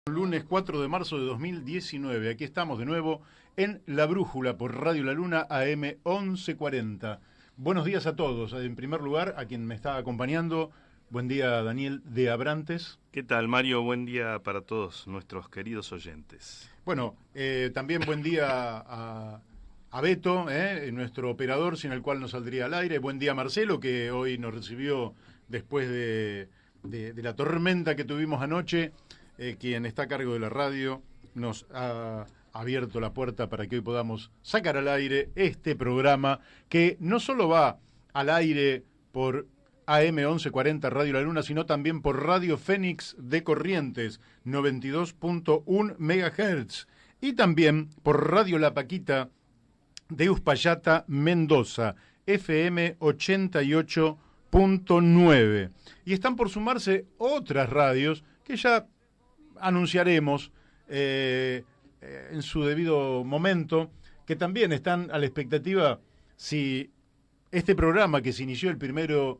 Lunes 4 de marzo de 2019. Aquí estamos de nuevo en La Brújula por Radio La Luna AM 1140. Buenos días a todos. En primer lugar, a quien me está acompañando, buen día Daniel de Abrantes. ¿Qué tal, Mario? Buen día para todos nuestros queridos oyentes. Bueno, también buen día a Beto, nuestro operador, sin el cual no saldría al aire. Buen día Marcelo, que hoy nos recibió después de la tormenta que tuvimos anoche. Quien está a cargo de la radio nos ha abierto la puerta para que hoy podamos sacar al aire este programa que no solo va al aire por AM 1140 Radio La Luna, sino también por Radio Fénix de Corrientes 92.1 MHz y también por Radio La Paquita de Uspallata, Mendoza, FM 88.9. Y están por sumarse otras radios que ya anunciaremos en su debido momento, que también están a la expectativa si este programa que se inició el 1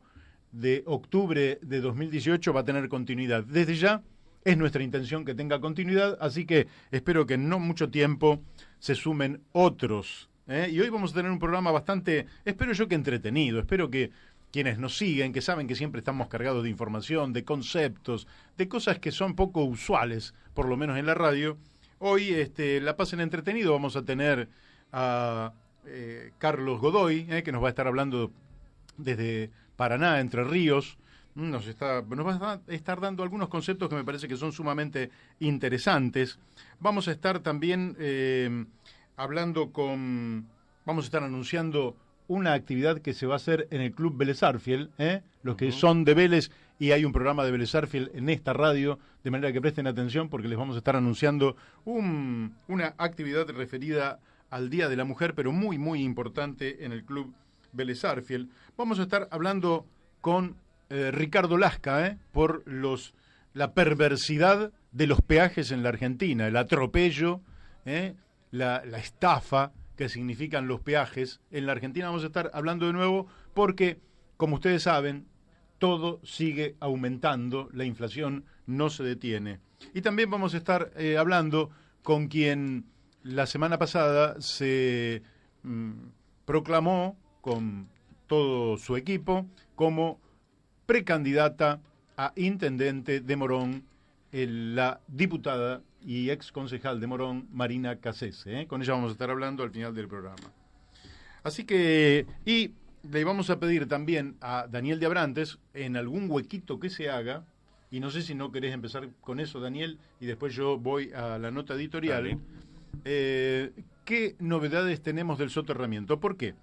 de octubre de 2018 va a tener continuidad. Desde ya es nuestra intención que tenga continuidad, así que espero que en no mucho tiempo se sumen otros. Y hoy vamos a tener un programa bastante, espero yo que entretenido, espero que quienes nos siguen, que saben que siempre estamos cargados de información, de conceptos, de cosas que son poco usuales, por lo menos en la radio, hoy la pasen entretenido. Vamos a tener a Carlos Godoy, que nos va a estar hablando desde Paraná, Entre Ríos. Nos va a estar dando algunos conceptos que me parece que son sumamente interesantes. Vamos a estar también vamos a estar anunciando una actividad que se va a hacer en el Club Vélez Sarsfield, los que son de Vélez, y hay un programa de Vélez Sarsfield en esta radio, de manera que presten atención porque les vamos a estar anunciando una actividad referida al Día de la Mujer, pero muy, muy importante en el Club Vélez Sarsfield. Vamos a estar hablando con Ricardo Lasca, por la perversidad de los peajes en la Argentina, el atropello, la estafa que significan los peajes en la Argentina. Vamos a estar hablando de nuevo porque, como ustedes saben, todo sigue aumentando, la inflación no se detiene. Y también vamos a estar hablando con quien la semana pasada se proclamó con todo su equipo como precandidata a intendente de Morón, la diputada y ex concejal de Morón, Marina Cassese. Con ella vamos a estar hablando al final del programa. Así que, y le vamos a pedir también a Daniel de Abrantes, en algún huequito que se haga, y no sé si no querés empezar con eso, Daniel, y después yo voy a la nota editorial, ¿qué novedades tenemos del soterramiento? ¿Por qué?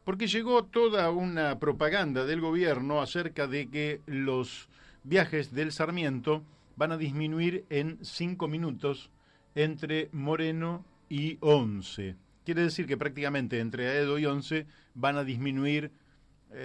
Porque llegó toda una propaganda del gobierno acerca de que los viajes del Sarmiento van a disminuir en 5 minutos entre Moreno y Once. Quiere decir que prácticamente entre Aedo y Once van a disminuir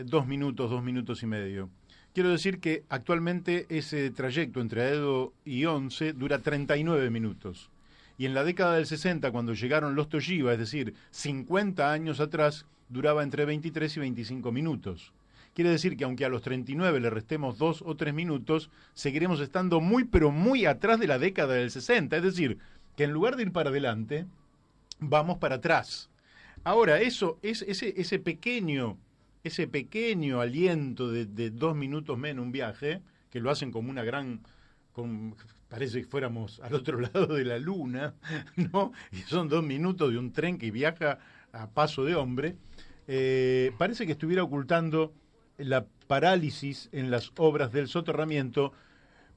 2 minutos y medio. Quiero decir que actualmente ese trayecto entre Aedo y Once dura 39 minutos. Y en la década del 60, cuando llegaron los Toshiba, es decir, 50 años atrás, duraba entre 23 y 25 minutos. Quiere decir que aunque a los 39 le restemos 2 o 3 minutos, seguiremos estando muy, pero muy atrás de la década del 60. Es decir, que en lugar de ir para adelante, vamos para atrás. Ahora, ese pequeño aliento de 2 minutos menos un viaje, que lo hacen como una gran... parece que fuéramos al otro lado de la luna, ¿no? Y son 2 minutos de un tren que viaja a paso de hombre. Parece que estuviera ocultando la parálisis en las obras del soterramiento,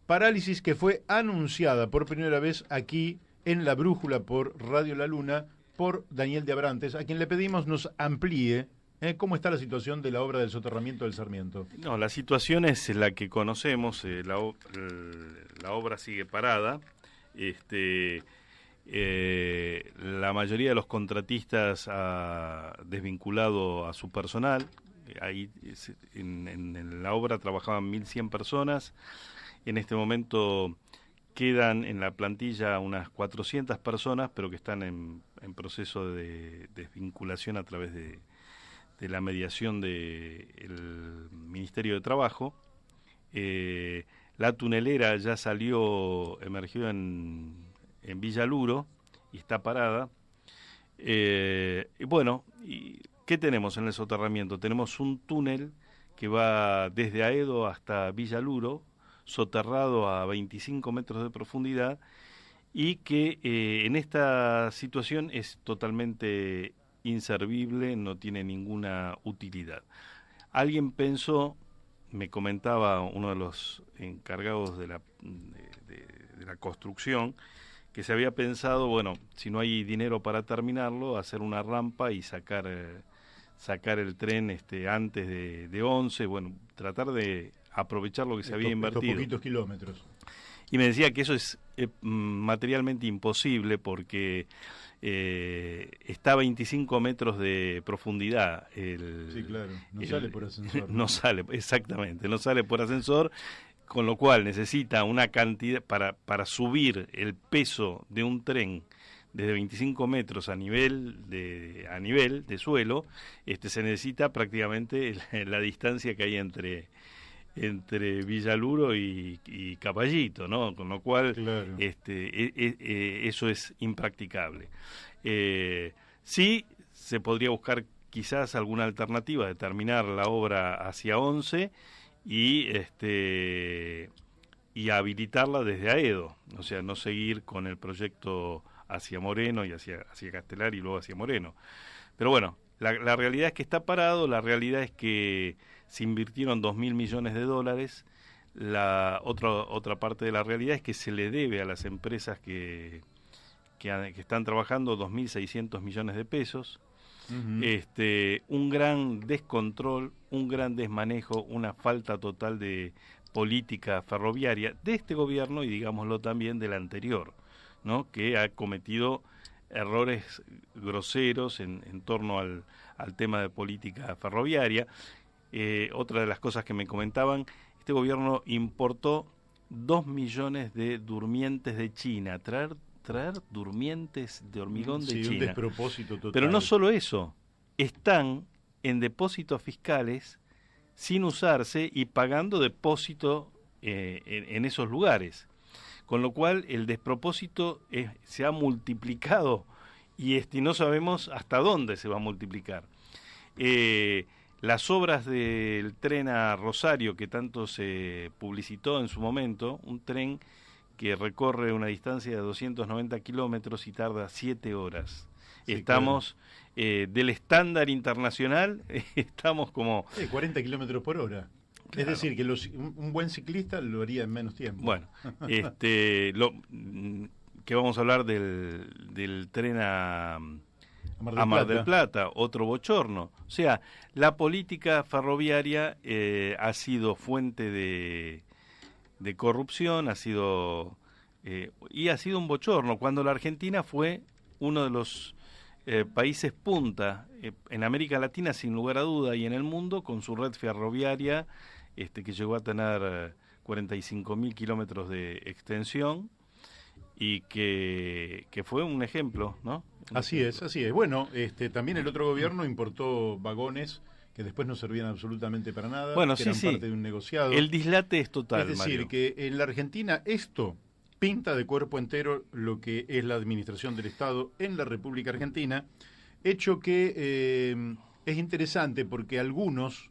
parálisis que fue anunciada por primera vez aquí en La Brújula por Radio La Luna por Daniel de Abrantes, a quien le pedimos nos amplíe cómo está la situación de la obra del soterramiento del Sarmiento. No, la situación es la que conocemos, la obra sigue parada, la mayoría de los contratistas ha desvinculado a su personal. Ahí en la obra trabajaban 1.100 personas. En este momento quedan en la plantilla unas 400 personas, pero que están en proceso de desvinculación a través de la mediación del Ministerio de Trabajo. La tunelera ya emergió en Villaluro y está parada. Y bueno, ¿qué tenemos en el soterramiento? Tenemos un túnel que va desde Aedo hasta Villaluro, soterrado a 25 metros de profundidad, y que en esta situación es totalmente inservible, no tiene ninguna utilidad. Alguien pensó, me comentaba uno de los encargados de la construcción, que se había pensado, bueno, si no hay dinero para terminarlo, hacer una rampa y sacar el tren antes de 11, bueno, tratar de aprovechar lo que se había invertido. Estos poquitos kilómetros. Y me decía que eso es materialmente imposible porque está a 25 metros de profundidad. Sí, claro, no sale por ascensor. No sale, exactamente, no sale por ascensor, con lo cual necesita una cantidad, para subir el peso de un tren desde 25 metros a nivel de suelo, se necesita prácticamente la distancia que hay entre Villaluro y Caballito, ¿no? Con lo cual, claro, eso es impracticable. Sí, se podría buscar quizás alguna alternativa de terminar la obra hacia 11 y habilitarla desde Aedo, o sea, no seguir con el proyecto hacia Moreno y hacia Castelar y luego hacia Moreno. Pero bueno, la realidad es que está parado, la realidad es que se invirtieron 2.000 millones de dólares. La otra parte de la realidad es que se le debe a las empresas que están trabajando 2.600 millones de pesos. Uh-huh. Un gran descontrol, un gran desmanejo, una falta total de política ferroviaria de este gobierno y digámoslo también del anterior, ¿no? Que ha cometido errores groseros en torno al tema de política ferroviaria. Otra de las cosas que me comentaban, este gobierno importó 2 millones de durmientes de China, traer durmientes de hormigón de China. Un despropósito total. Pero no solo eso, están en depósitos fiscales sin usarse y pagando depósito en esos lugares. Con lo cual el despropósito se ha multiplicado y no sabemos hasta dónde se va a multiplicar. Las obras del tren a Rosario, que tanto se publicitó en su momento, un tren que recorre una distancia de 290 kilómetros y tarda 7 horas. Sí, estamos, claro, del estándar internacional, estamos como... 40 kilómetros por hora. Claro. Es decir, que un buen ciclista lo haría en menos tiempo. Bueno, que vamos a hablar del tren a Mar del Plata, otro bochorno. O sea, la política ferroviaria ha sido fuente de corrupción, ha sido un bochorno, cuando la Argentina fue uno de los países punta en América Latina, sin lugar a duda, y en el mundo, con su red ferroviaria, que llegó a tener 45.000 kilómetros de extensión, y que fue un ejemplo, ¿no? Así es. Bueno, también el otro gobierno importó vagones que después no servían absolutamente para nada, bueno, que eran parte de un negociado. El dislate es total, es decir, Mario, que en la Argentina esto pinta de cuerpo entero lo que es la administración del Estado en la República Argentina, hecho que es interesante porque algunos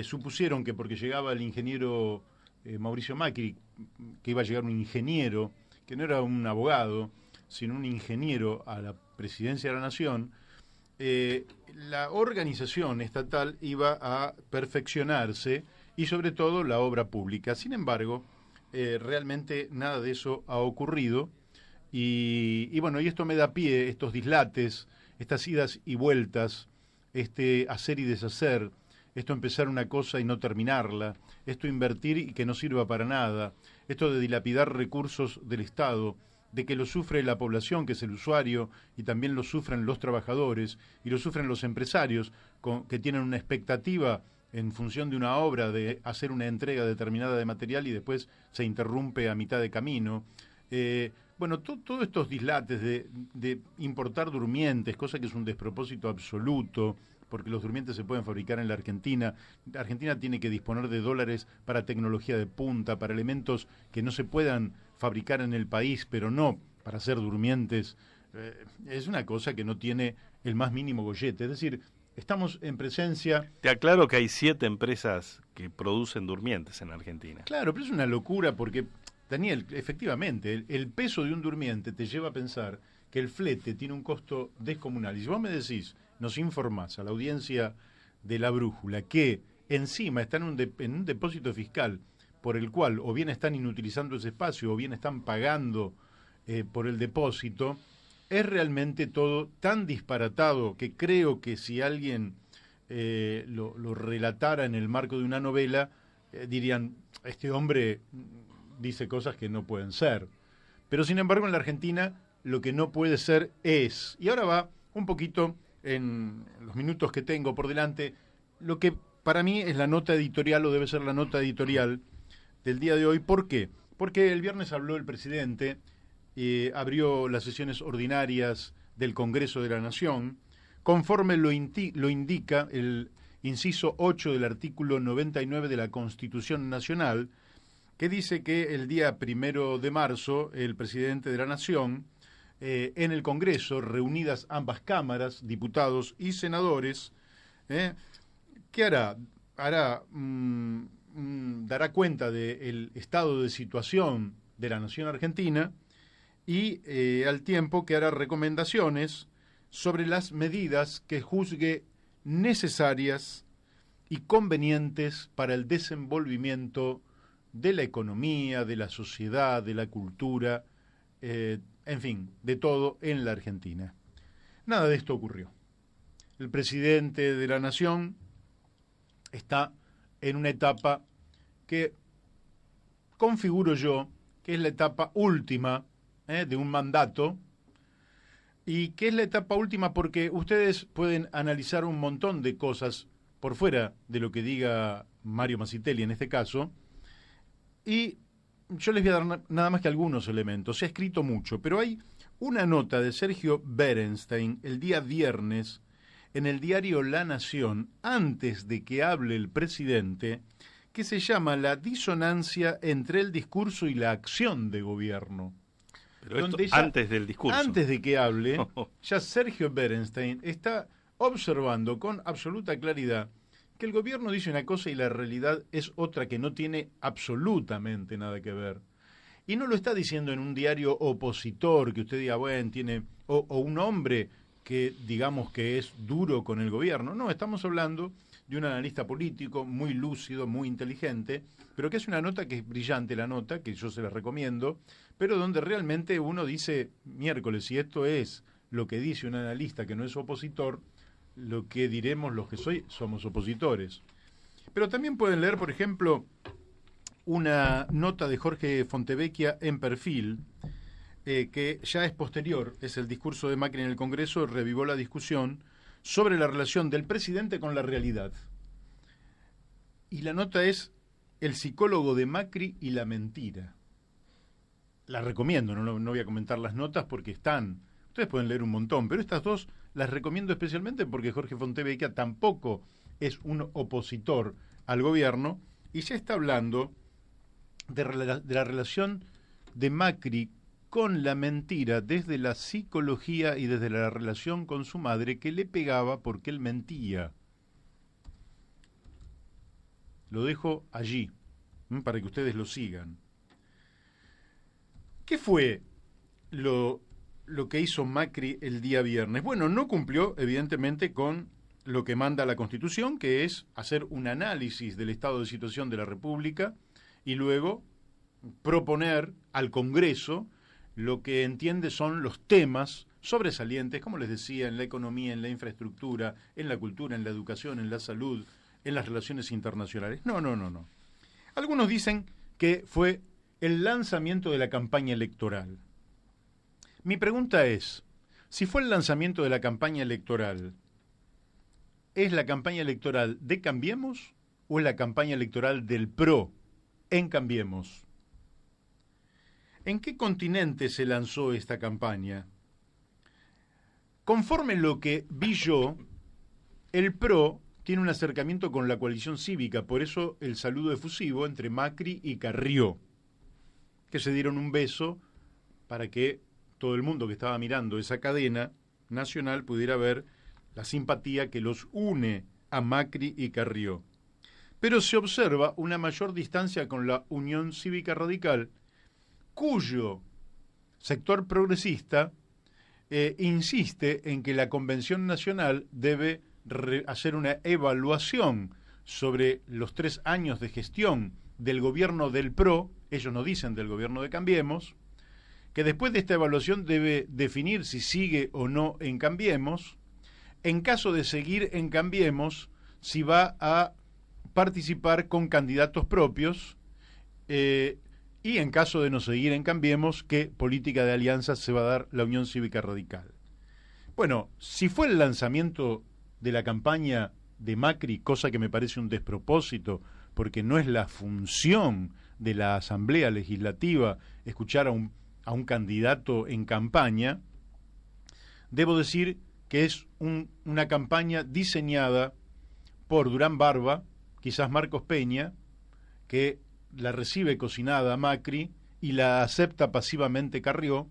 supusieron que porque llegaba el ingeniero Mauricio Macri, que iba a llegar un ingeniero, que no era un abogado, sino un ingeniero a la presidencia de la Nación, la organización estatal iba a perfeccionarse y sobre todo la obra pública. Sin embargo, realmente nada de eso ha ocurrido y bueno, y esto me da pie, estos dislates, estas idas y vueltas, hacer y deshacer, esto empezar una cosa y no terminarla, esto invertir y que no sirva para nada, esto de dilapidar recursos del Estado, de que lo sufre la población, que es el usuario, y también lo sufren los trabajadores, y lo sufren los empresarios, que tienen una expectativa en función de una obra de hacer una entrega determinada de material y después se interrumpe a mitad de camino. Bueno, todos estos dislates de importar durmientes, cosa que es un despropósito absoluto, porque los durmientes se pueden fabricar en la Argentina. Argentina tiene que disponer de dólares para tecnología de punta, para elementos que no se puedan fabricar en el país, pero no para hacer durmientes. Es una cosa que no tiene el más mínimo gollete. Es decir, estamos en presencia... Te aclaro que hay 7 empresas que producen durmientes en Argentina. Claro, pero es una locura porque, Daniel, efectivamente, el peso de un durmiente te lleva a pensar que el flete tiene un costo descomunal. Y si vos me decís, nos informás a la audiencia de La Brújula, que encima están en un depósito fiscal por el cual o bien están inutilizando ese espacio o bien están pagando por el depósito, es realmente todo tan disparatado que creo que si alguien lo relatara en el marco de una novela, dirían, este hombre dice cosas que no pueden ser. Pero sin embargo en la Argentina lo que no puede ser es, y ahora va un poquito en los minutos que tengo por delante, lo que para mí es la nota editorial o debe ser la nota editorial del día de hoy. ¿Por qué? Porque el viernes habló el presidente, abrió las sesiones ordinarias del Congreso de la Nación, conforme lo indica el inciso 8 del artículo 99 de la Constitución Nacional, que dice que el día 1 de marzo el presidente de la Nación, en el Congreso, reunidas ambas cámaras, diputados y senadores, ¿qué hará? Dará cuenta del estado de situación de la nación argentina y al tiempo que hará recomendaciones sobre las medidas que juzgue necesarias y convenientes para el desenvolvimiento de la economía, de la sociedad, de la cultura, en fin, de todo en la Argentina. Nada de esto ocurrió. El presidente de la Nación está en una etapa que configuro yo que es la etapa última de un mandato, y que es la etapa última porque ustedes pueden analizar un montón de cosas por fuera de lo que diga Mario Masitelli en este caso, y yo les voy a dar nada más que algunos elementos. Se ha escrito mucho, pero hay una nota de Sergio Berenstein el día viernes en el diario La Nación, antes de que hable el presidente, que se llama La disonancia entre el discurso y la acción de gobierno. Pero esto antes del discurso. Antes de que hable, ya Sergio Berenstein está observando con absoluta claridad que el gobierno dice una cosa y la realidad es otra que no tiene absolutamente nada que ver. Y no lo está diciendo en un diario opositor que usted diga, bueno, tiene, o un hombre que digamos que es duro con el gobierno. No, estamos hablando de un analista político muy lúcido, muy inteligente, pero que es una nota que es brillante, la nota, que yo se la recomiendo, pero donde realmente uno dice, miércoles, si esto es lo que dice un analista que no es opositor, lo que diremos los que somos opositores. Pero también pueden leer, por ejemplo, una nota de Jorge Fontevecchia en Perfil, que ya es posterior, es el discurso de Macri en el Congreso, revivó la discusión sobre la relación del presidente con la realidad. Y la nota es El psicólogo de Macri y la mentira. La recomiendo, no voy a comentar las notas porque están, ustedes pueden leer un montón, pero estas dos las recomiendo especialmente porque Jorge Fontevecchia tampoco es un opositor al gobierno y ya está hablando de la relación de Macri con la mentira desde la psicología y desde la relación con su madre, que le pegaba porque él mentía. Lo dejo allí, para que ustedes lo sigan. ¿Qué fue lo que hizo Macri el día viernes? Bueno, no cumplió, evidentemente, con lo que manda la Constitución, que es hacer un análisis del estado de situación de la República y luego proponer al Congreso lo que entiende son los temas sobresalientes, como les decía, en la economía, en la infraestructura, en la cultura, en la educación, en la salud, en las relaciones internacionales. No. Algunos dicen que fue el lanzamiento de la campaña electoral. Mi pregunta es, si fue el lanzamiento de la campaña electoral, ¿es la campaña electoral de Cambiemos o es la campaña electoral del PRO en Cambiemos? ¿En qué continente se lanzó esta campaña? Conforme lo que vi yo, el PRO tiene un acercamiento con la coalición cívica, por eso el saludo efusivo entre Macri y Carrió, que se dieron un beso para que todo el mundo que estaba mirando esa cadena nacional pudiera ver la simpatía que los une a Macri y Carrió. Pero se observa una mayor distancia con la Unión Cívica Radical, cuyo sector progresista insiste en que la Convención Nacional debe hacer una evaluación sobre los 3 años de gestión del gobierno del PRO, ellos no dicen del gobierno de Cambiemos, que después de esta evaluación debe definir si sigue o no en Cambiemos, en caso de seguir en Cambiemos, si va a participar con candidatos propios, y en caso de no seguir en Cambiemos, qué política de alianza se va a dar la Unión Cívica Radical. Bueno, si fue el lanzamiento de la campaña de Macri, cosa que me parece un despropósito, porque no es la función de la Asamblea Legislativa escuchar a un candidato en campaña, debo decir que es una campaña diseñada por Durán Barba, quizás Marcos Peña, que la recibe cocinada a Macri y la acepta pasivamente Carrió,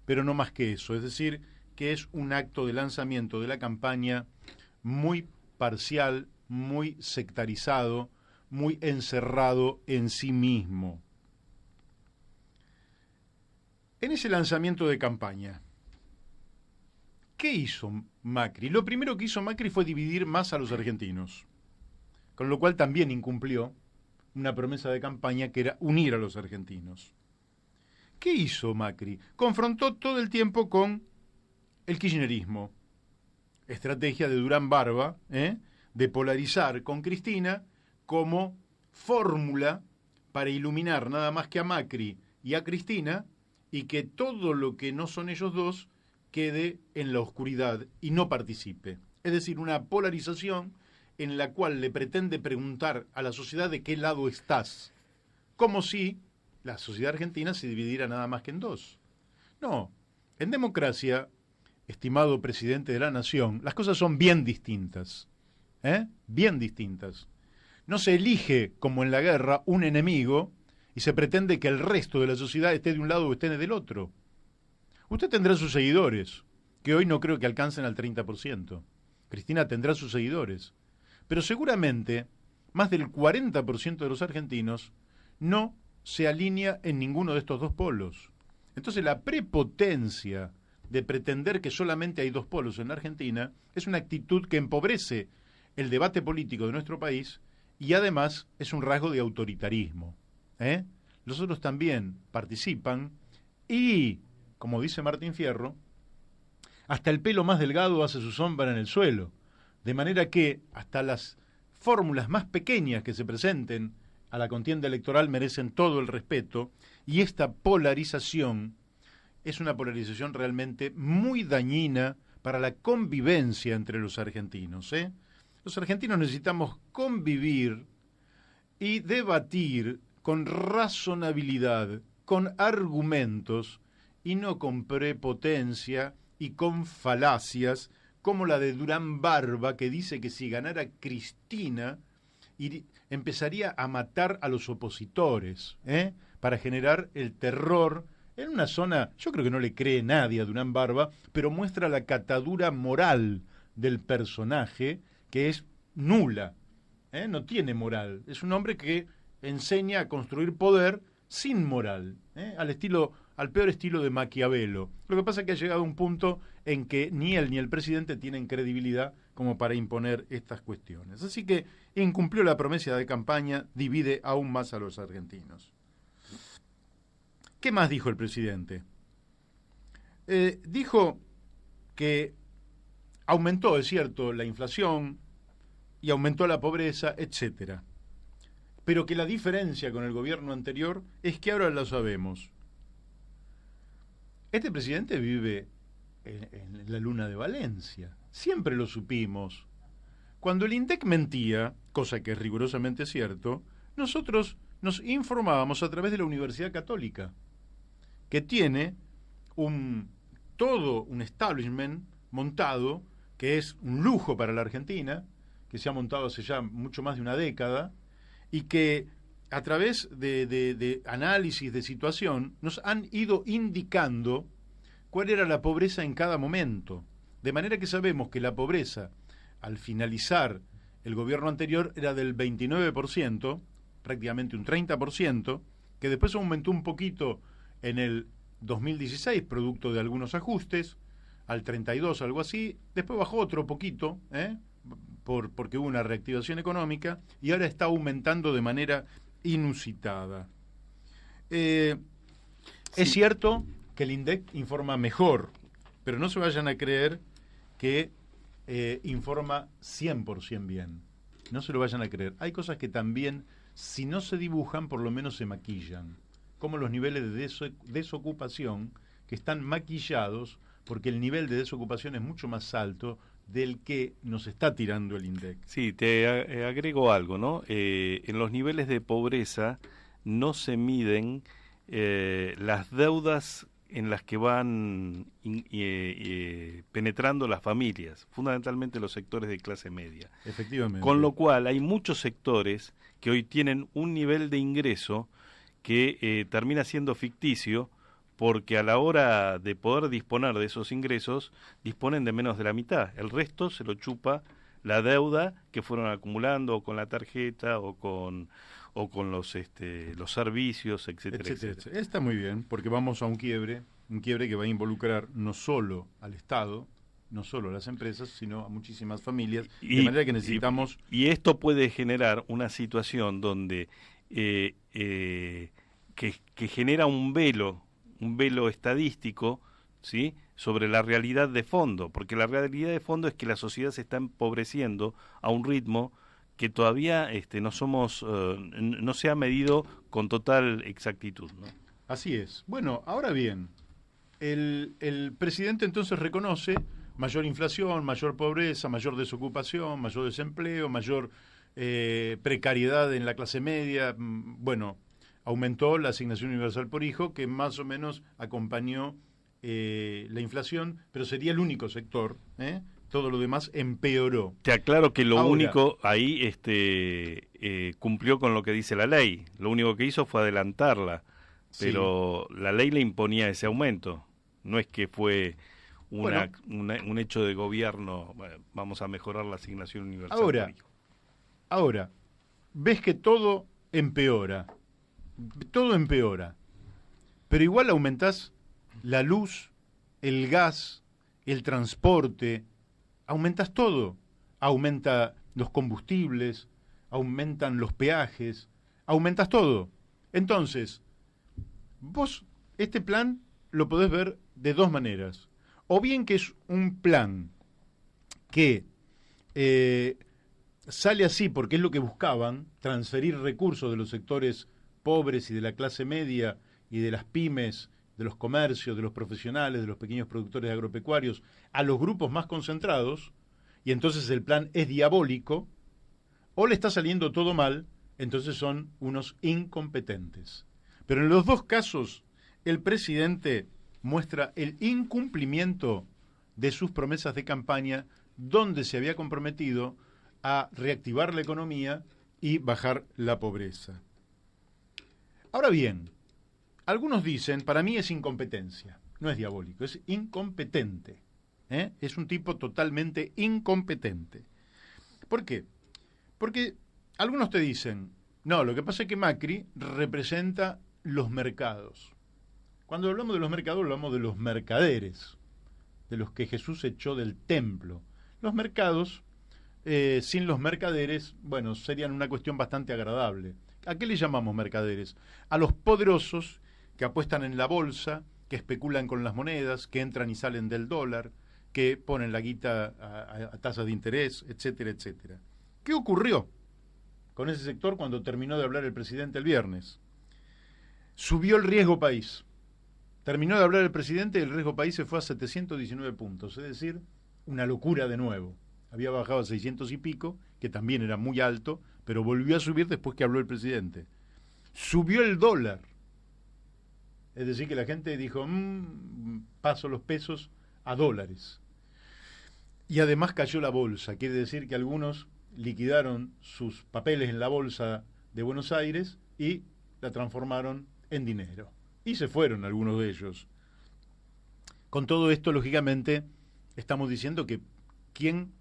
pero no más que eso, es decir, que es un acto de lanzamiento de la campaña muy parcial, muy sectarizado, muy encerrado en sí mismo. En ese lanzamiento de campaña, ¿qué hizo Macri? Lo primero que hizo Macri fue dividir más a los argentinos, con lo cual también incumplió una promesa de campaña que era unir a los argentinos. ¿Qué hizo Macri? Confrontó todo el tiempo con el kirchnerismo, estrategia de Durán Barba, de polarizar con Cristina como fórmula para iluminar nada más que a Macri y a Cristina, y que todo lo que no son ellos dos quede en la oscuridad y no participe. Es decir, una polarización en la cual le pretende preguntar a la sociedad de qué lado estás, como si la sociedad argentina se dividiera nada más que en dos. No, en democracia, estimado presidente de la Nación, las cosas son bien distintas, bien distintas. No se elige, como en la guerra, un enemigo y se pretende que el resto de la sociedad esté de un lado o esté del otro. Usted tendrá sus seguidores, que hoy no creo que alcancen al 30%. Cristina tendrá sus seguidores. Pero seguramente más del 40% de los argentinos no se alinea en ninguno de estos dos polos. Entonces la prepotencia de pretender que solamente hay dos polos en la Argentina es una actitud que empobrece el debate político de nuestro país y además es un rasgo de autoritarismo. Los otros también participan y, como dice Martín Fierro, hasta el pelo más delgado hace su sombra en el suelo. De manera que hasta las fórmulas más pequeñas que se presenten a la contienda electoral merecen todo el respeto, y esta polarización es una polarización realmente muy dañina para la convivencia entre los argentinos. Los argentinos necesitamos convivir y debatir con razonabilidad, con argumentos, y no con prepotencia y con falacias, como la de Durán Barba, que dice que si ganara Cristina empezaría a matar a los opositores, para generar el terror en una zona. Yo creo que no le cree nadie a Durán Barba, pero muestra la catadura moral del personaje, que es nula, no tiene moral. Es un hombre que enseña a construir poder sin moral, al peor estilo de Maquiavelo. Lo que pasa es que ha llegado a un punto en que ni él ni el presidente tienen credibilidad como para imponer estas cuestiones. Así que incumplió la promesa de campaña, divide aún más a los argentinos. ¿Qué más dijo el presidente? Dijo que aumentó, es cierto, la inflación y aumentó la pobreza, etcétera. Pero que la diferencia con el gobierno anterior es que ahora lo sabemos. Este presidente vive en la luna de Valencia. Siempre lo supimos. Cuando el INDEC mentía, cosa que es rigurosamente cierto, nosotros nos informábamos a través de la Universidad Católica, que tiene todo un establishment montado que es un lujo para la Argentina, que se ha montado hace ya mucho más de una década, y que a través de análisis de situación nos han ido indicando cuál era la pobreza en cada momento. De manera que sabemos que la pobreza, al finalizar el gobierno anterior, era del 29%, prácticamente un 30%, que después aumentó un poquito en el 2016, producto de algunos ajustes, al 32, algo así, después bajó otro poquito, porque hubo una reactivación económica, y ahora está aumentando de manera inusitada. Es cierto que el INDEC informa mejor, pero no se vayan a creer que informa 100% bien. No se lo vayan a creer. Hay cosas que también, si no se dibujan, por lo menos se maquillan. Como los niveles de desocupación, que están maquillados porque el nivel de desocupación es mucho más alto del que nos está tirando el INDEC. Sí, te agrego algo, ¿no? En los niveles de pobreza no se miden las deudas en las que van penetrando las familias, fundamentalmente los sectores de clase media. Efectivamente. Con lo cual hay muchos sectores que hoy tienen un nivel de ingreso que termina siendo ficticio, porque a la hora de poder disponer de esos ingresos, disponen de menos de la mitad. El resto se lo chupa la deuda que fueron acumulando o con la tarjeta o con los servicios, etcétera. Está muy bien, porque vamos a un quiebre que va a involucrar no solo al Estado, no solo a las empresas, sino a muchísimas familias, de manera que necesitamos... Y esto puede generar una situación donde que genera un velo estadístico, ¿sí?, sobre la realidad de fondo, porque la realidad de fondo es que la sociedad se está empobreciendo a un ritmo que todavía no se ha medido con total exactitud, ¿no? Así es. Bueno, ahora bien, el presidente entonces reconoce mayor inflación, mayor pobreza, mayor desocupación, mayor desempleo, mayor precariedad en la clase media. Bueno, aumentó la asignación universal por hijo, que más o menos acompañó la inflación, pero sería el único sector, todo lo demás empeoró. Te aclaro que lo Ahora, único ahí cumplió con lo que dice la ley. Lo único que hizo fue adelantarla, pero sí, la ley le imponía ese aumento. No es que fue un hecho de gobierno, bueno, vamos a mejorar la asignación universal por hijo. Ahora, ves que todo empeora, pero igual aumentás la luz, el gas, el transporte, aumentas todo. Aumenta los combustibles, aumentan los peajes, aumentas todo. Entonces, vos este plan lo podés ver de dos maneras. O bien que es un plan que sale así porque es lo que buscaban, transferir recursos de los sectores pobres y de la clase media y de las pymes, de los comercios, de los profesionales, de los pequeños productores agropecuarios, a los grupos más concentrados, y entonces el plan es diabólico, o le está saliendo todo mal, entonces son unos incompetentes. Pero en los dos casos, el presidente muestra el incumplimiento de sus promesas de campaña, donde se había comprometido a reactivar la economía y bajar la pobreza. Ahora bien, algunos dicen, para mí es incompetencia, no es diabólico, es incompetente. Es un tipo totalmente incompetente. ¿Por qué? Porque algunos te dicen, no, lo que pasa es que Macri representa los mercados. Cuando hablamos de los mercados, hablamos de los mercaderes, de los que Jesús echó del templo. Los mercados, sin los mercaderes, bueno, serían una cuestión bastante agradable. ¿A qué le llamamos mercaderes? A los poderosos que apuestan en la bolsa, que especulan con las monedas, que entran y salen del dólar, que ponen la guita a tasas de interés, etcétera, etcétera. ¿Qué ocurrió con ese sector cuando terminó de hablar el presidente el viernes? Subió el riesgo país. Terminó de hablar el presidente y el riesgo país se fue a 719 puntos, es decir, una locura de nuevo. Había bajado a 600 y pico, que también era muy alto, pero volvió a subir después que habló el presidente. Subió el dólar. Es decir, que la gente dijo, paso los pesos a dólares. Y además cayó la bolsa, quiere decir que algunos liquidaron sus papeles en la bolsa de Buenos Aires y la transformaron en dinero. Y se fueron algunos de ellos. Con todo esto, lógicamente, estamos diciendo que ¿quién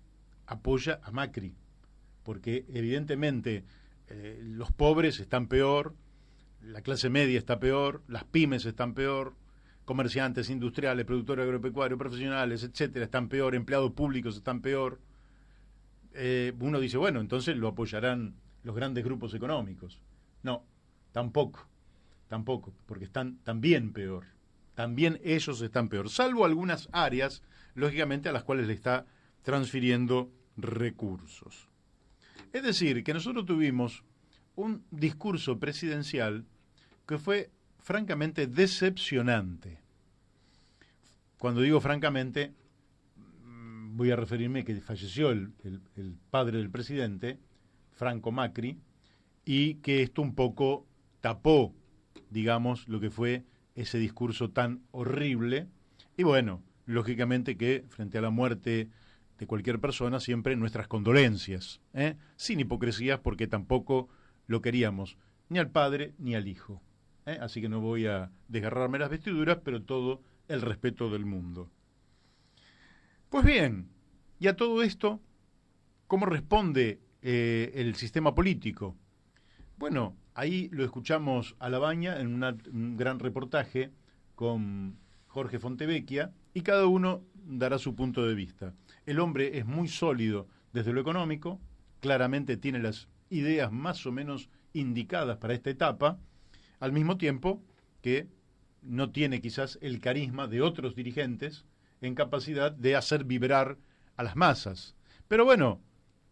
apoya a Macri? Porque evidentemente los pobres están peor, la clase media está peor, las pymes están peor, comerciantes, industriales, productores agropecuarios, profesionales, etcétera, están peor, empleados públicos están peor. Uno dice, bueno, entonces lo apoyarán los grandes grupos económicos. No, tampoco, porque están también peor. También ellos están peor, salvo algunas áreas, lógicamente, a las cuales le está transfiriendo recursos. Es decir, que nosotros tuvimos un discurso presidencial que fue francamente decepcionante. Cuando digo francamente, voy a referirme que falleció el padre del presidente, Franco Macri, y que esto un poco tapó, digamos, lo que fue ese discurso tan horrible. Y bueno, lógicamente que frente a la muerte de cualquier persona, siempre nuestras condolencias, sin hipocresías, porque tampoco lo queríamos, ni al padre ni al hijo. Así que no voy a desgarrarme las vestiduras, pero todo el respeto del mundo. Pues bien, y a todo esto, ¿cómo responde el sistema político? Bueno, ahí lo escuchamos a Labaña en un gran reportaje con Jorge Fontevecchia, y cada uno dará su punto de vista. El hombre es muy sólido desde lo económico, claramente tiene las ideas más o menos indicadas para esta etapa, al mismo tiempo que no tiene quizás el carisma de otros dirigentes en capacidad de hacer vibrar a las masas. Pero bueno,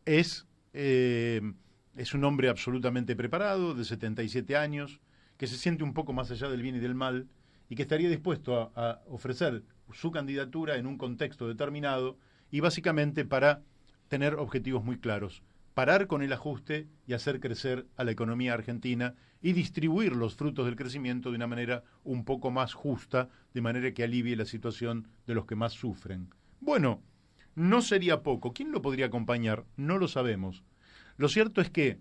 es un hombre absolutamente preparado, de 77 años, que se siente un poco más allá del bien y del mal, y que estaría dispuesto a ofrecer su candidatura en un contexto determinado, y básicamente para tener objetivos muy claros: parar con el ajuste y hacer crecer a la economía argentina y distribuir los frutos del crecimiento de una manera un poco más justa, de manera que alivie la situación de los que más sufren. Bueno, no sería poco. ¿Quién lo podría acompañar? No lo sabemos. Lo cierto es que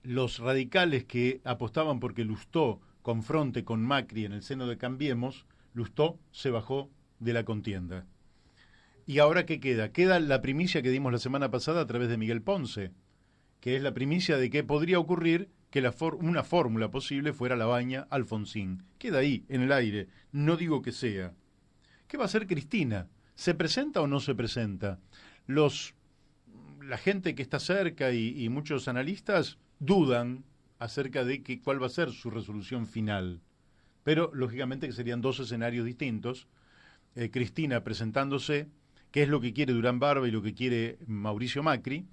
los radicales que apostaban porque Lustó confronte con Macri en el seno de Cambiemos, Lustó se bajó de la contienda. ¿Y ahora qué queda? Queda la primicia que dimos la semana pasada a través de Miguel Ponce, que es la primicia de que podría ocurrir que una fórmula posible fuera Labaña-Alfonsín. Queda ahí, en el aire. No digo que sea. ¿Qué va a hacer Cristina? ¿Se presenta o no se presenta? La gente que está cerca y muchos analistas dudan acerca de cuál va a ser su resolución final. Pero, lógicamente, que serían dos escenarios distintos. Cristina presentándose, qué es lo que quiere Durán Barba y lo que quiere Mauricio Macri,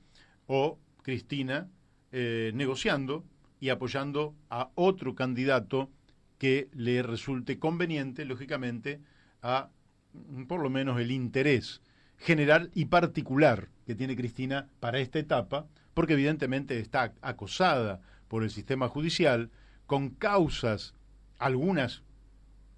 o Cristina negociando y apoyando a otro candidato que le resulte conveniente, lógicamente, a por lo menos el interés general y particular que tiene Cristina para esta etapa, porque evidentemente está acosada por el sistema judicial, con causas, algunas,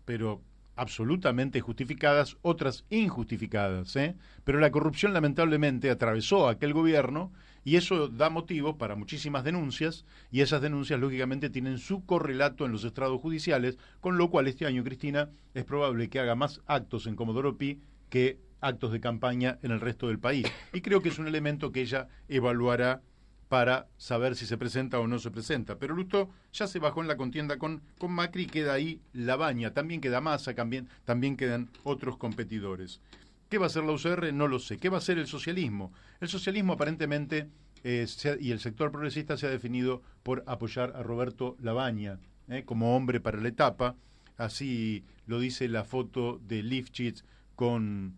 pero absolutamente justificadas, otras injustificadas, pero la corrupción lamentablemente atravesó aquel gobierno y eso da motivo para muchísimas denuncias, y esas denuncias lógicamente tienen su correlato en los estrados judiciales, con lo cual este año Cristina es probable que haga más actos en Comodoro Pi que actos de campaña en el resto del país, y creo que es un elemento que ella evaluará para saber si se presenta o no se presenta. Pero Lustó ya se bajó en la contienda con Macri, queda ahí Labaña, también queda Massa, también quedan otros competidores. ¿Qué va a hacer la UCR? No lo sé. ¿Qué va a hacer el socialismo? El socialismo aparentemente y el sector progresista se ha definido por apoyar a Roberto Labaña como hombre para la etapa. Así lo dice la foto de Lifchitz con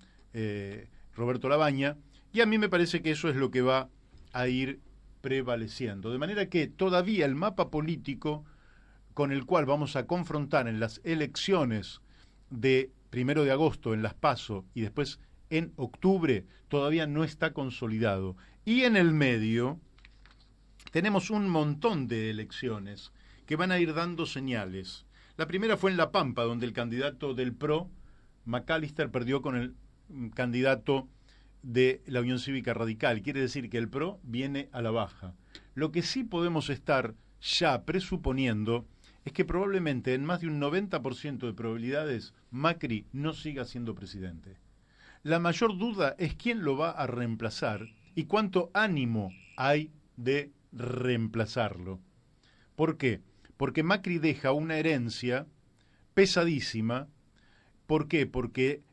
Roberto Labaña, y a mí me parece que eso es lo que va a ir prevaleciendo. De manera que todavía el mapa político con el cual vamos a confrontar en las elecciones de 1 de agosto en las PASO y después en octubre todavía no está consolidado. Y en el medio tenemos un montón de elecciones que van a ir dando señales. La primera fue en La Pampa, donde el candidato del PRO, McAllister, perdió con el candidato de la Unión Cívica Radical. Quiere decir que el PRO viene a la baja. Lo que sí podemos estar ya presuponiendo es que probablemente en más de un 90% de probabilidades Macri no siga siendo presidente. La mayor duda es quién lo va a reemplazar y cuánto ánimo hay de reemplazarlo. ¿Por qué? Porque Macri deja una herencia pesadísima. ¿Por qué? Porque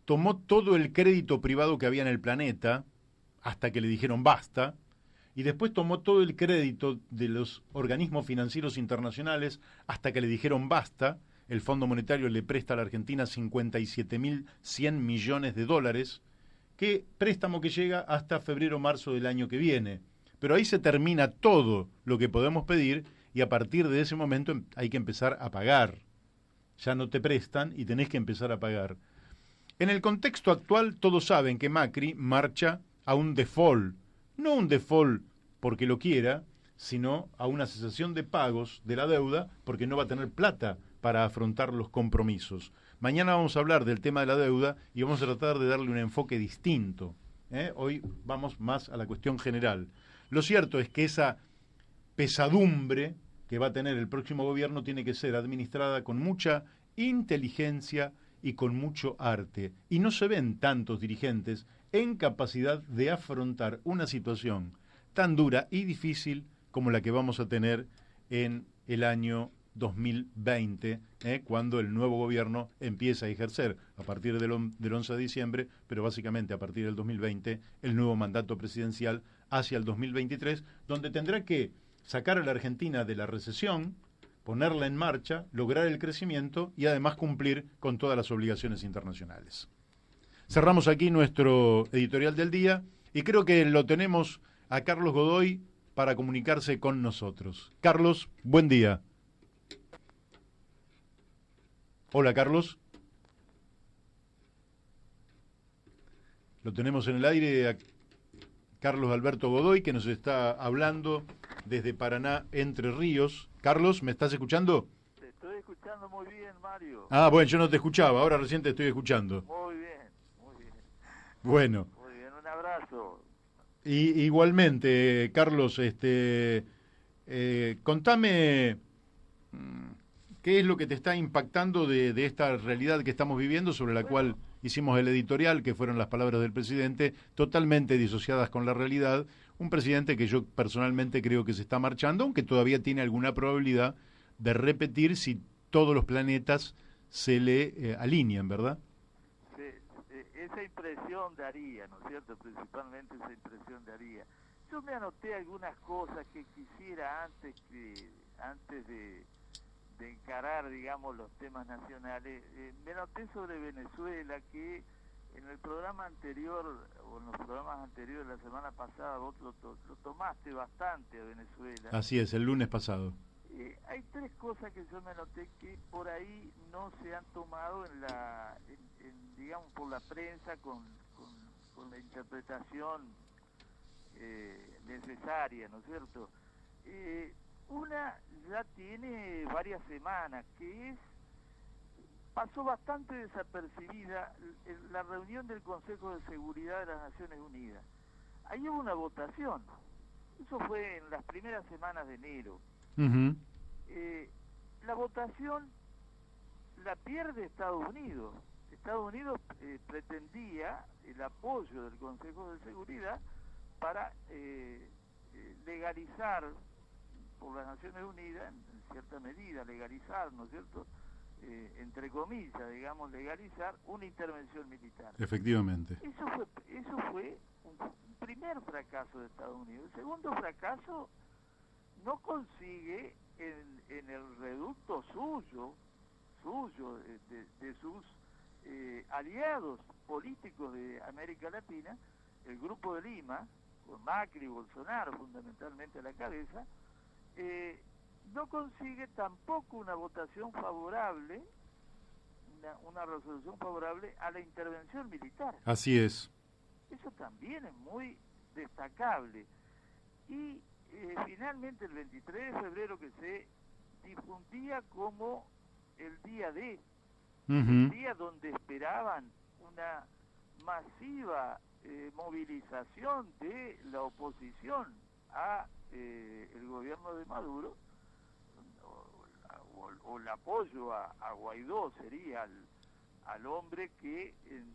tomó todo el crédito privado que había en el planeta hasta que le dijeron basta, y después tomó todo el crédito de los organismos financieros internacionales hasta que le dijeron basta. El Fondo Monetario le presta a la Argentina 57.100 millones de dólares, que préstamo que llega hasta febrero-marzo del año que viene. Pero ahí se termina todo lo que podemos pedir y a partir de ese momento hay que empezar a pagar. Ya no te prestan y tenés que empezar a pagar. En el contexto actual todos saben que Macri marcha a un default, no un default porque lo quiera, sino a una cesación de pagos de la deuda porque no va a tener plata para afrontar los compromisos. Mañana vamos a hablar del tema de la deuda y vamos a tratar de darle un enfoque distinto. Hoy vamos más a la cuestión general. Lo cierto es que esa pesadumbre que va a tener el próximo gobierno tiene que ser administrada con mucha inteligencia y con mucho arte. Y no se ven tantos dirigentes en capacidad de afrontar una situación tan dura y difícil como la que vamos a tener en el año 2020, cuando el nuevo gobierno empieza a ejercer a partir del 11 de diciembre, pero básicamente a partir del 2020, el nuevo mandato presidencial hacia el 2023, donde tendrá que sacar a la Argentina de la recesión, ponerla en marcha, lograr el crecimiento y además cumplir con todas las obligaciones internacionales. Cerramos aquí nuestro editorial del día y creo que lo tenemos a Carlos Godoy para comunicarse con nosotros. Carlos, buen día. Hola, Carlos. Lo tenemos en el aire a Carlos Alberto Godoy, que nos está hablando desde Paraná, Entre Ríos. Carlos, ¿me estás escuchando? Te estoy escuchando muy bien, Mario. Ah, bueno, yo no te escuchaba, ahora recién te estoy escuchando. Muy bien, muy bien. Bueno. Muy bien, un abrazo. Y igualmente, Carlos, contame qué es lo que te está impactando de esta realidad que estamos viviendo, sobre la cual hicimos el editorial, que fueron las palabras del presidente, totalmente disociadas con la realidad. Un presidente que yo personalmente creo que se está marchando, aunque todavía tiene alguna probabilidad de repetir si todos los planetas se le alinean, ¿verdad? Sí, esa impresión daría, ¿no es cierto? Principalmente esa impresión daría. Yo me anoté algunas cosas que quisiera antes de encarar, digamos, los temas nacionales. Me anoté sobre Venezuela, que en el programa anterior, o en los programas anteriores de la semana pasada, vos lo tomaste bastante a Venezuela. Así es, el lunes pasado. Hay tres cosas que yo me noté que por ahí no se han tomado digamos, por la prensa con la interpretación necesaria, ¿no es cierto? Una ya tiene varias semanas, que pasó bastante desapercibida la reunión del Consejo de Seguridad de las Naciones Unidas. Ahí hubo una votación, eso fue en las primeras semanas de enero. Uh-huh. La votación la pierde Estados Unidos. Estados Unidos pretendía el apoyo del Consejo de Seguridad para legalizar por las Naciones Unidas, en cierta medida, legalizar, ¿no es cierto?, entre comillas, digamos, legalizar una intervención militar. Efectivamente. Eso fue un primer fracaso de Estados Unidos. El segundo fracaso, no consigue en el reducto suyo de sus aliados políticos de América Latina, el Grupo de Lima, con Macri y Bolsonaro fundamentalmente a la cabeza, no consigue tampoco una votación favorable, una resolución favorable a la intervención militar. Así es. Eso también es muy destacable. Y finalmente el 23 de febrero, que se difundía como el día D, Uh-huh. el día donde esperaban una masiva movilización de la oposición a el gobierno de Maduro, o el apoyo a Guaidó sería al hombre que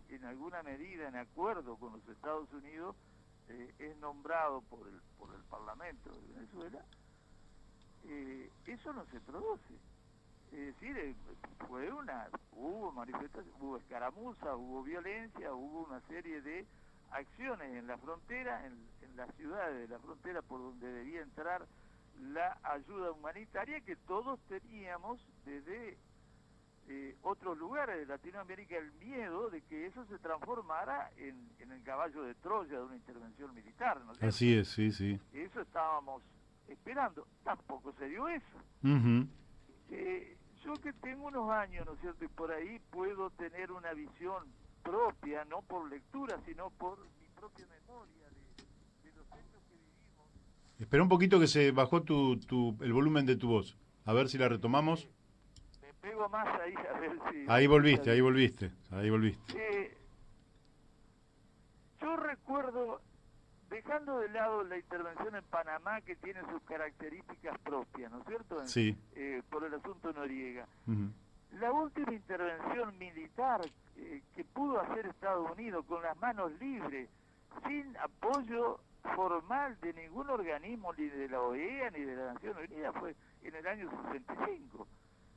en alguna medida, en acuerdo con los Estados Unidos, es nombrado por el Parlamento de Venezuela. Eso no se produce. Es decir, hubo manifestaciones, hubo escaramuzas, hubo violencia, hubo una serie de acciones en la frontera, en las ciudades de la frontera por donde debía entrar la ayuda humanitaria, que todos teníamos desde otros lugares de Latinoamérica el miedo de que eso se transformara en el caballo de Troya de una intervención militar, ¿no es cierto? Así es, sí, sí. Eso estábamos esperando, tampoco se dio eso. Uh-huh. Yo que tengo unos años, ¿no es cierto?, y por ahí puedo tener una visión propia, no por lectura, sino por mi propia memoria de los hechos que vivimos. Espera un poquito, que se bajó el volumen de tu voz. A ver si la retomamos. Me pego más ahí, a ver si... Ahí volviste. Yo recuerdo, dejando de lado la intervención en Panamá, que tiene sus características propias, ¿no es cierto? Sí. Por el asunto Noriega. Uh-huh. La última intervención militar que pudo hacer Estados Unidos con las manos libres, sin apoyo formal de ningún organismo, ni de la OEA, ni de la Naciones Unidas, fue en el año 65.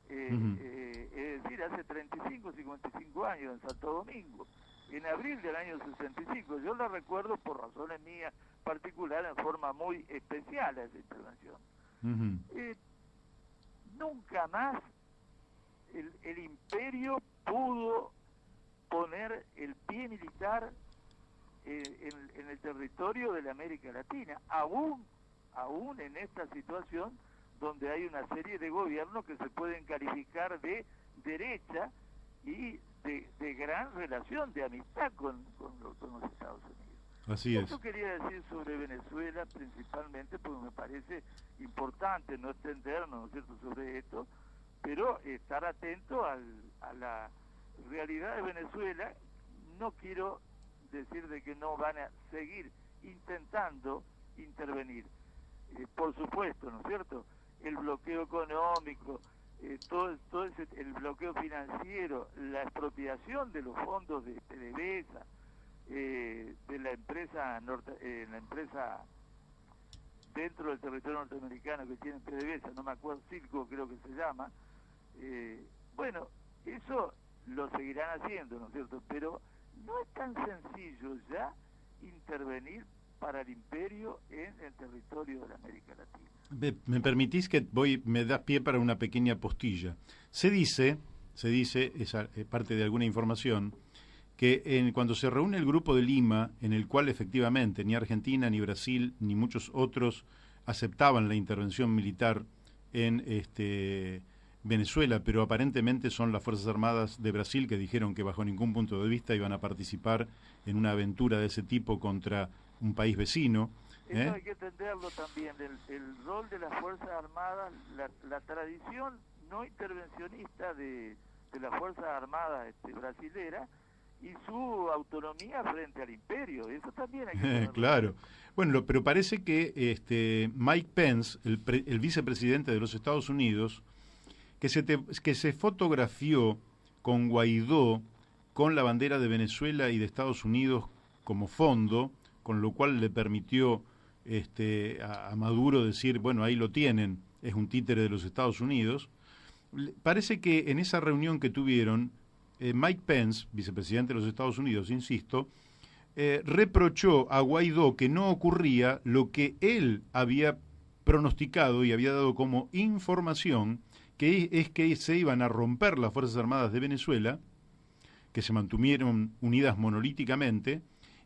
Es decir, hace 35, 55 años en Santo Domingo, en abril del año 65. Yo la recuerdo por razones mías particulares, en forma muy especial a esa intervención. Uh-huh. Nunca más el imperio pudo poner el pie militar en el territorio de la América Latina, aún en esta situación donde hay una serie de gobiernos que se pueden calificar de derecha y de gran relación, de amistad con los Estados Unidos. Así es. Eso quería decir sobre Venezuela principalmente, porque me parece importante no extendernos, ¿no es cierto?, sobre esto, pero estar atento a la realidad de Venezuela. No quiero decir de que no van a seguir intentando intervenir. Por supuesto, ¿no es cierto?, el bloqueo económico, todo el bloqueo financiero, la expropiación de los fondos de PDVSA, de la empresa dentro del territorio norteamericano que tiene PDVSA, no me acuerdo, Circo creo que se llama. Bueno, eso lo seguirán haciendo, ¿no es cierto?, pero no es tan sencillo ya intervenir para el imperio en el territorio de la América Latina. ¿Me permitís que me das pie para una pequeña postilla? Se dice, esa parte de alguna información, que cuando se reúne el Grupo de Lima, en el cual efectivamente ni Argentina, ni Brasil, ni muchos otros aceptaban la intervención militar en Venezuela, pero aparentemente son las Fuerzas Armadas de Brasil que dijeron que bajo ningún punto de vista iban a participar en una aventura de ese tipo contra un país vecino. Eso hay que entenderlo también, el rol de las Fuerzas Armadas, la tradición no intervencionista de las Fuerzas Armadas brasileras y su autonomía frente al imperio, eso también hay que entenderlo. Claro. Bueno, pero parece que Mike Pence, el vicepresidente de los Estados Unidos, que se fotografió con Guaidó, con la bandera de Venezuela y de Estados Unidos como fondo, con lo cual le permitió a Maduro decir, bueno, ahí lo tienen, es un títere de los Estados Unidos. Parece que en esa reunión que tuvieron, Mike Pence, vicepresidente de los Estados Unidos, insisto, reprochó a Guaidó que no ocurría lo que él había pronosticado y había dado como información, que es que se iban a romper las Fuerzas Armadas de Venezuela, que se mantuvieron unidas monolíticamente,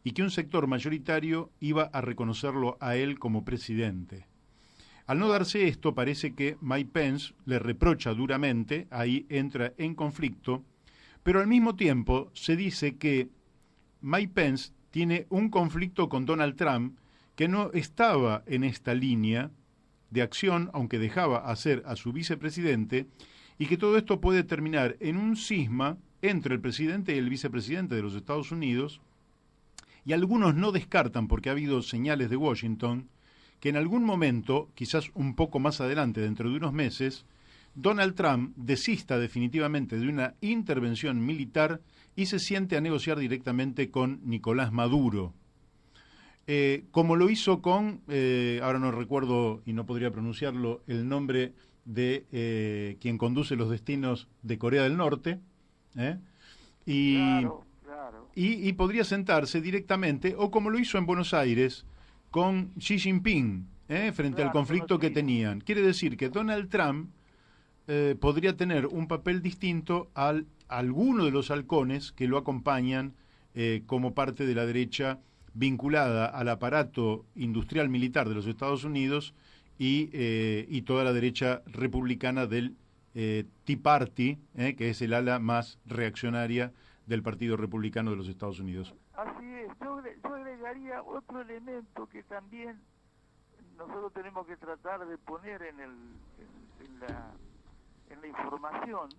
y que un sector mayoritario iba a reconocerlo a él como presidente. Al no darse esto, parece que Mike Pence le reprocha duramente, ahí entra en conflicto, pero al mismo tiempo se dice que Mike Pence tiene un conflicto con Donald Trump, que no estaba en esta línea de acción, aunque dejaba hacer a su vicepresidente, y que todo esto puede terminar en un cisma entre el presidente y el vicepresidente de los Estados Unidos, y algunos no descartan, porque ha habido señales de Washington, que en algún momento, quizás un poco más adelante, dentro de unos meses, Donald Trump desista definitivamente de una intervención militar y se siente a negociar directamente con Nicolás Maduro. Como lo hizo con, ahora no recuerdo y no podría pronunciarlo, el nombre de quien conduce los destinos de Corea del Norte, Claro, claro. y podría sentarse directamente, o como lo hizo en Buenos Aires, con Xi Jinping, frente al Claro, conflicto que conocido. tenían. Quiere decir que Donald Trump podría tener un papel distinto a alguno de los halcones que lo acompañan como parte de la derecha vinculada al aparato industrial militar de los Estados Unidos y toda la derecha republicana del Tea Party, que es el ala más reaccionaria del Partido Republicano de los Estados Unidos. Así es. Yo agregaría otro elemento que también nosotros tenemos que tratar de poner en la información.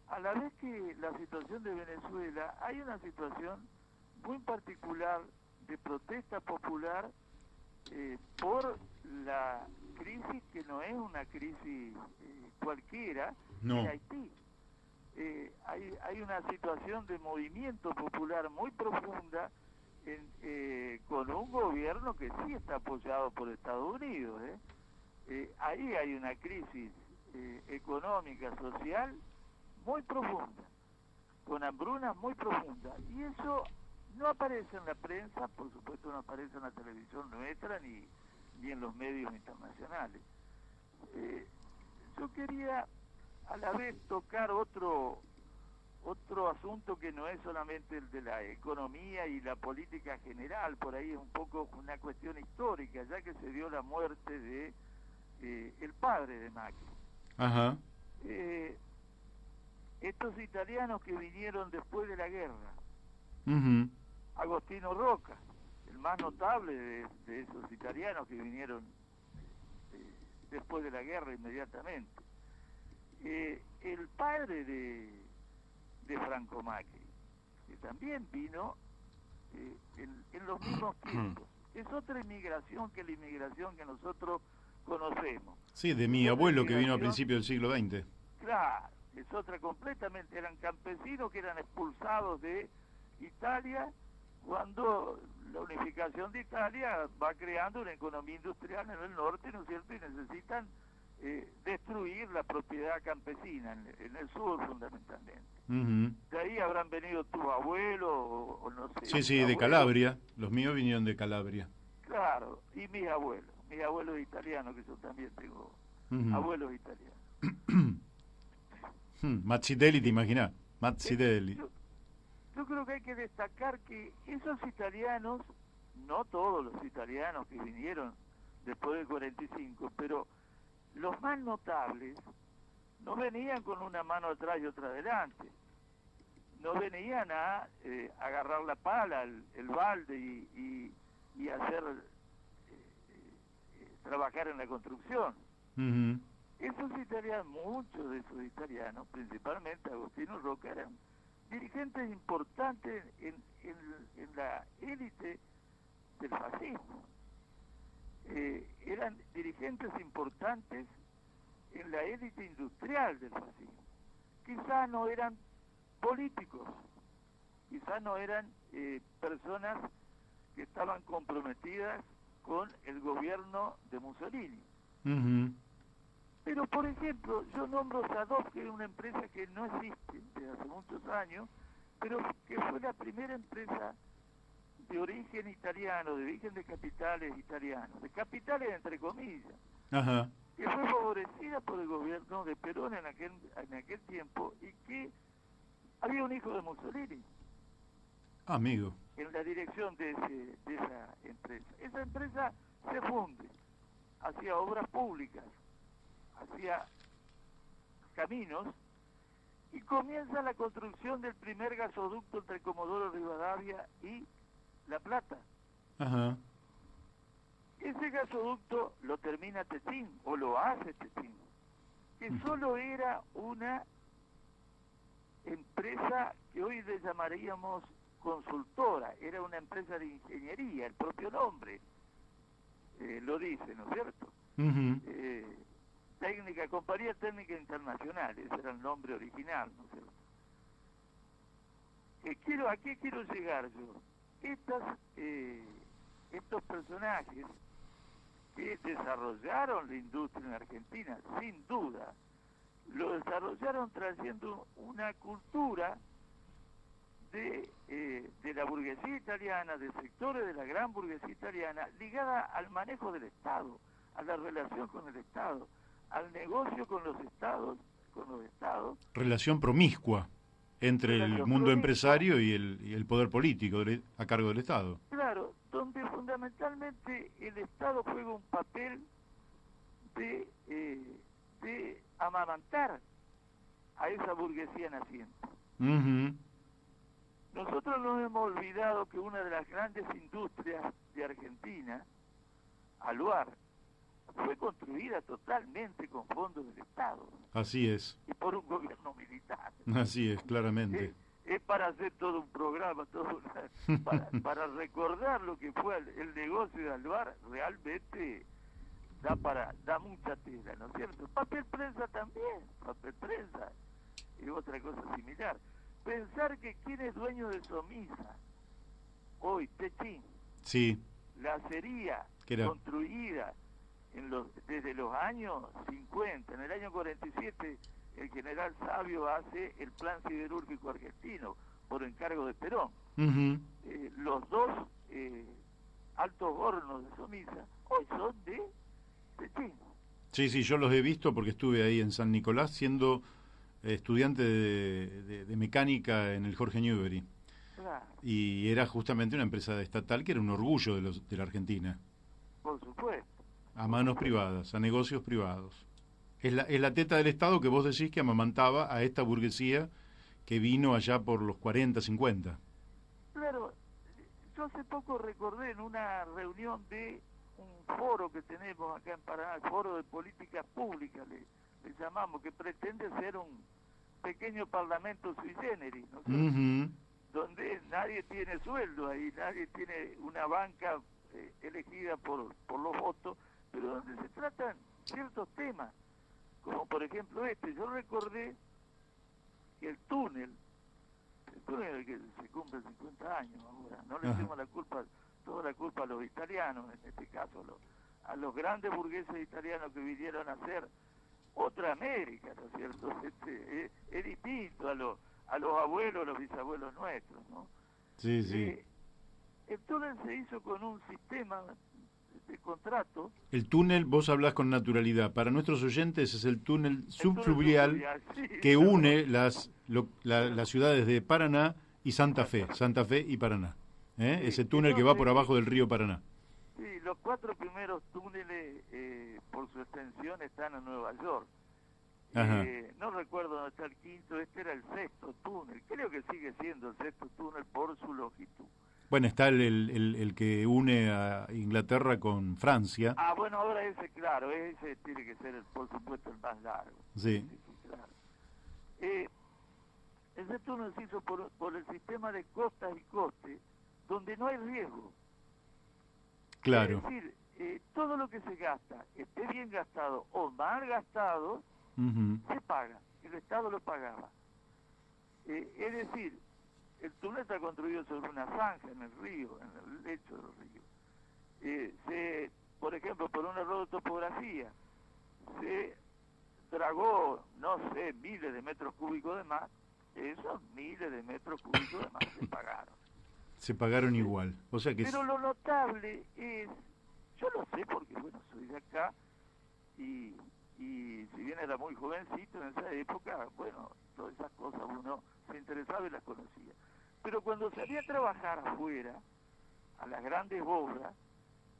A la vez que la situación de Venezuela, hay una situación muy particular de protesta popular por la crisis, que no es una crisis cualquiera, No. en Haití. Hay una situación de movimiento popular muy profunda con un gobierno que sí está apoyado por Estados Unidos. Ahí hay una crisis económica, social, muy profunda, con hambruna muy profunda. Y eso no aparece en la prensa, por supuesto no aparece en la televisión nuestra ni en los medios internacionales. Yo quería a la vez tocar otro asunto que no es solamente el de la economía y la política general, por ahí es un poco una cuestión histórica, ya que se dio la muerte de el padre de Macri. Ajá. Estos italianos que vinieron después de la guerra, Uh-huh. Agostino Roca, el más notable de esos italianos que vinieron después de la guerra inmediatamente. El padre de Franco Macri, que también vino en los mismos tiempos. Es otra inmigración que la inmigración que nosotros conocemos. Sí, de mi Es una abuelo que vino a inmigración, principios del siglo XX. claro, es otra completamente. Eran campesinos que eran expulsados de Italia cuando la unificación de Italia va creando una economía industrial en el norte, ¿no es cierto? Y necesitan destruir la propiedad campesina en el sur fundamentalmente. Uh-huh. De ahí habrán venido tus abuelos o no sé. Sí, de abuelos. Calabria. Los míos vinieron de Calabria. Claro, y mis abuelos italianos, que yo también tengo Uh-huh. abuelos italianos. Mazzidelli, te imaginás. Mazzidelli. Yo creo que hay que destacar que esos italianos, no todos los italianos que vinieron después del 45, pero los más notables no venían con una mano atrás y otra adelante, no venían a agarrar la pala, el balde y hacer trabajar en la construcción. Uh-huh. Esos italianos, muchos de esos italianos, principalmente Agostino Roca, eran dirigentes importantes en la élite del fascismo. Eran dirigentes importantes en la élite industrial del fascismo. Quizás no eran políticos, quizás no eran personas que estaban comprometidas con el gobierno de Mussolini. Uh-huh. Pero, por ejemplo, yo nombro Sadov, que es una empresa que no existe desde hace muchos años, pero que fue la primera empresa de origen italiano, de origen de capitales italianos, de capitales entre comillas, Ajá. que fue favorecida por el gobierno de Perón en aquel tiempo, y que había un hijo de Mussolini Amigo. en la dirección de esa empresa. Esa empresa se funde, hacía obras públicas, hacía caminos, y comienza la construcción del primer gasoducto entre Comodoro Rivadavia y La Plata. Ajá. Ese gasoducto lo termina Tetín, o lo hace Tetín, que solo era una empresa que hoy le llamaríamos consultora, era una empresa de ingeniería, el propio nombre lo dice, ¿no es cierto? Compañía Técnica Internacional, ese era el nombre original, ¿no es cierto? ¿A qué quiero llegar yo? Estos personajes que desarrollaron la industria en Argentina, sin duda, lo desarrollaron trayendo una cultura de la burguesía italiana, de sectores de la gran burguesía italiana, ligada al manejo del Estado, a la relación con el Estado, al negocio con los estados, Relación promiscua entre el mundo empresario y el poder político a cargo del Estado. Claro, donde fundamentalmente el Estado juega un papel de amamantar a esa burguesía naciente. Nosotros nos hemos olvidado que una de las grandes industrias de Argentina, Aluar, fue construida totalmente con fondos del Estado. Así es. Y por un gobierno militar. Así es, claramente. Es para hacer todo un programa, para recordar lo que fue el negocio de Aluar, realmente da mucha tela, ¿no es cierto? Papel prensa también, papel prensa es otra cosa similar. Pensar que quien es dueño de Somisa, hoy, Techín, sí, la acería construida desde los años 50, en el año 47, el general Sabio hace el plan siderúrgico argentino por encargo de Perón. Los dos altos hornos de Somisa hoy son de Techín. Sí, yo los he visto porque estuve ahí en San Nicolás siendo estudiante de mecánica en el Jorge Newbery. Claro. Y era justamente una empresa estatal que era un orgullo de la Argentina. Por supuesto. A manos privadas, a negocios privados. Es la teta del Estado que vos decís que amamantaba a esta burguesía que vino allá por los 40, 50. Claro, yo hace poco recordé en una reunión de un foro que tenemos acá en Paraná, el Foro de Políticas Públicas, le llamamos, que pretende ser un pequeño parlamento sui generis, ¿no? Donde nadie tiene sueldo ahí, nadie tiene una banca elegida por los votos, pero donde se tratan ciertos temas, como por ejemplo yo recordé que el túnel que se cumple 50 años ahora, no le tengo toda la culpa a los italianos, en este caso a los grandes burgueses italianos que vinieron a hacer otra América, ¿no es cierto? Es distinto a los abuelos, los bisabuelos nuestros, ¿no? Sí. El túnel se hizo con un sistema de contrato. El túnel, vos hablás con naturalidad. Para nuestros oyentes es el túnel subfluvial que une las ciudades de Paraná y Santa Fe y Paraná. Ese túnel que va por abajo del río Paraná. Sí, los 4 primeros túneles, por su extensión, están en Nueva York. No recuerdo dónde está el quinto, este era el 6º túnel. Creo que sigue siendo el 6º túnel por su longitud. Bueno, está el que une a Inglaterra con Francia. Bueno, ahora ese, claro, ese tiene que ser, por supuesto, el más largo. Sí. Claro. Ese túnel se hizo por el sistema de costas y costes, donde no hay riesgo. Claro. Es decir, todo lo que se gasta, esté bien gastado o mal gastado, se paga. El Estado lo pagaba. Es decir, el túnel está construido sobre una zanja en el río, en el lecho del río. Por ejemplo, por un error de topografía, se dragó, no sé, miles de metros cúbicos de más. Esos miles de metros cúbicos de más se pagaron. Se pagaron igual. O sea que pero lo notable es, yo lo sé porque, bueno, soy de acá y si bien era muy jovencito en esa época, bueno, todas esas cosas uno se interesaba y las conocía. Pero cuando salí a trabajar afuera, a las grandes obras,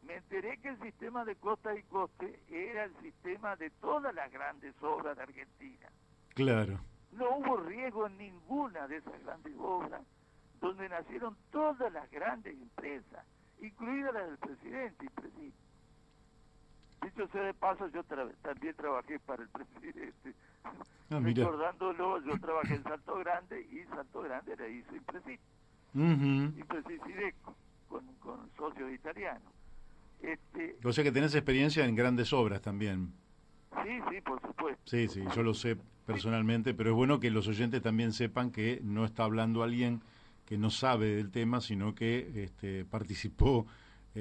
me enteré que el sistema de costa y coste era el sistema de todas las grandes obras de Argentina. Claro. No hubo riesgo en ninguna de esas grandes obras, donde nacieron todas las grandes empresas, incluidas las del presidente y presidente. Dicho sea de paso, yo también trabajé para el presidente. Recordándolo, yo trabajé en Salto Grande y Salto Grande le hizo Impresit. Ujú. Hizo el Cicireco con socios italianos. O sea que tenés experiencia en grandes obras también. Sí, por supuesto. Sí, sí, yo lo sé personalmente, pero es bueno que los oyentes también sepan que no está hablando alguien que no sabe del tema, sino que participó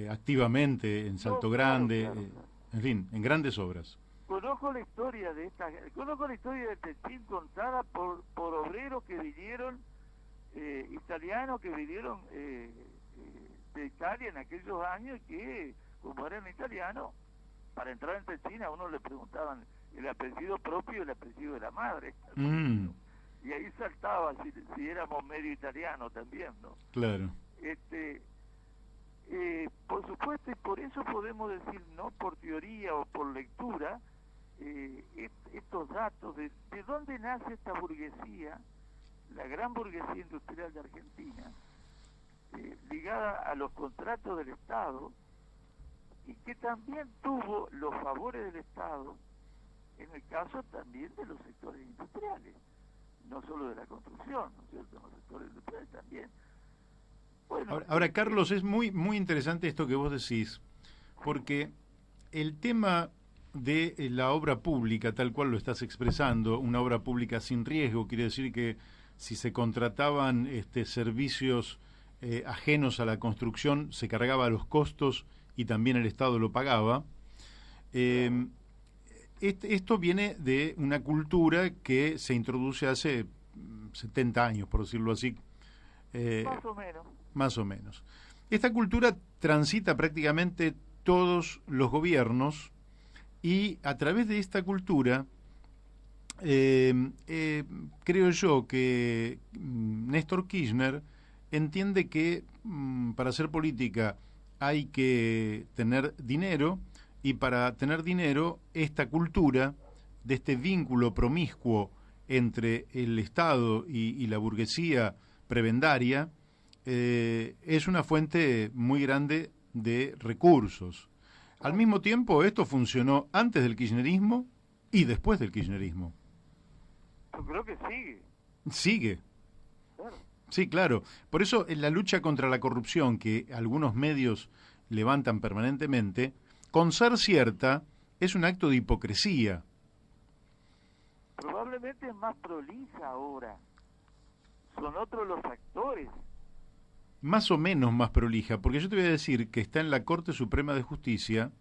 activamente en No, Salto claro, Grande, claro, claro. en fin, en grandes obras. Conozco la historia conozco la historia de Techín contada por obreros que vinieron, italianos que vinieron de Italia en aquellos años, y que, como eran italianos, para entrar en Techín a uno le preguntaban el apellido propio y el apellido de la madre. Mm, Y ahí saltaba si éramos medio italiano también, ¿no? claro. Por supuesto, y por eso podemos decir, no por teoría o por lectura, estos datos de dónde nace esta burguesía, la gran burguesía industrial de Argentina, ligada a los contratos del Estado, y que también tuvo los favores del Estado en el caso también de los sectores industriales, no solo de la construcción, ¿no es cierto? En los sectores industriales también. Bueno, Ahora, Carlos, es muy, muy interesante esto que vos decís, porque el tema de la obra pública, tal cual lo estás expresando, una obra pública sin riesgo, quiere decir que si se contrataban servicios ajenos a la construcción, se cargaba los costos y también el Estado lo pagaba. Eh, Esto viene de una cultura que se introduce hace 70 años, por decirlo así. más o menos. Más o menos. Esta cultura transita prácticamente todos los gobiernos y a través de esta cultura creo yo que Néstor Kirchner entiende que para hacer política hay que tener dinero y para tener dinero esta cultura de este vínculo promiscuo entre el Estado y la burguesía prebendaria es una fuente muy grande de recursos. Al mismo tiempo, esto funcionó antes del kirchnerismo y después del kirchnerismo. Yo creo que sigue. Sigue. Claro. Sí, claro. Por eso en la lucha contra la corrupción que algunos medios levantan permanentemente, con ser cierta, es un acto de hipocresía. Probablemente es más prolija ahora. Son otros los actores. Más o menos más prolija, porque yo te voy a decir que está en la Corte Suprema de Justicia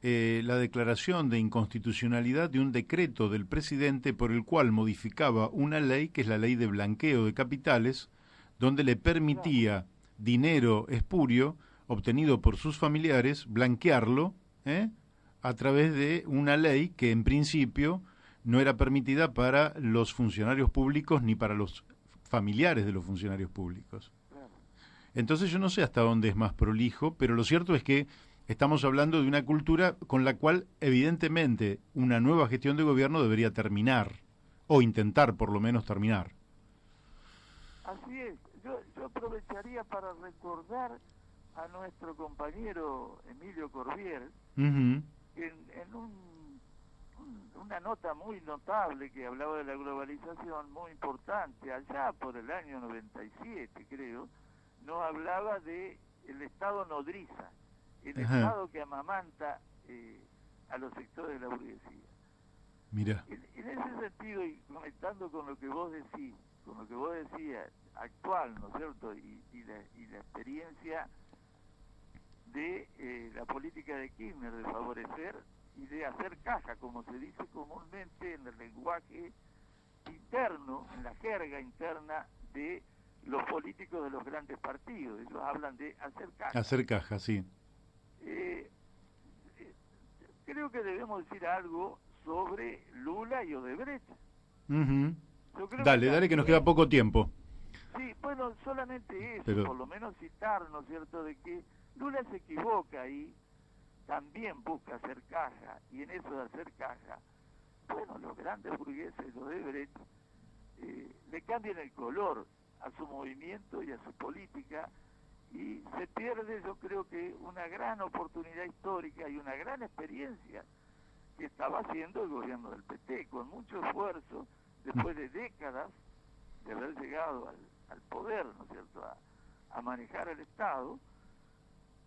la declaración de inconstitucionalidad de un decreto del presidente por el cual modificaba una ley, que es la ley de blanqueo de capitales, donde le permitía dinero espurio obtenido por sus familiares, blanquearlo a través de una ley que en principio no era permitida para los funcionarios públicos ni para los familiares de los funcionarios públicos. Entonces yo no sé hasta dónde es más prolijo, pero lo cierto es que estamos hablando de una cultura con la cual evidentemente una nueva gestión de gobierno debería terminar, o intentar por lo menos terminar. Así es. Yo aprovecharía para recordar a nuestro compañero Emilio Corbier, Uh-huh. en una nota muy notable que hablaba de la globalización, muy importante, allá por el año 97 creo, nos hablaba de el Estado nodriza, el Ajá. Estado que amamanta a los sectores de la burguesía. Mira. En ese sentido, y conectando con lo que vos decís, con lo que vos decías, actual, ¿no es cierto?, y la experiencia de la política de Kirchner de favorecer y de hacer caja, como se dice comúnmente en el lenguaje interno, en la jerga interna de los políticos de los grandes partidos. Ellos hablan de hacer caja. Hacer caja, sí. Creo que debemos decir algo sobre Lula y Odebrecht. Uh-huh. Yo creo Dale, que nos queda poco tiempo. Sí, bueno, solamente eso, Pero... por lo menos citar, ¿no es cierto?, de que Lula se equivoca y también busca hacer caja, y en eso de hacer caja, bueno, los grandes burgueses de Odebrecht le cambian el color a su movimiento y a su política, y se pierde, yo creo que una gran oportunidad histórica y una gran experiencia que estaba haciendo el gobierno del PT, con mucho esfuerzo, después de décadas de haber llegado al poder, ¿no es cierto?, a manejar el Estado,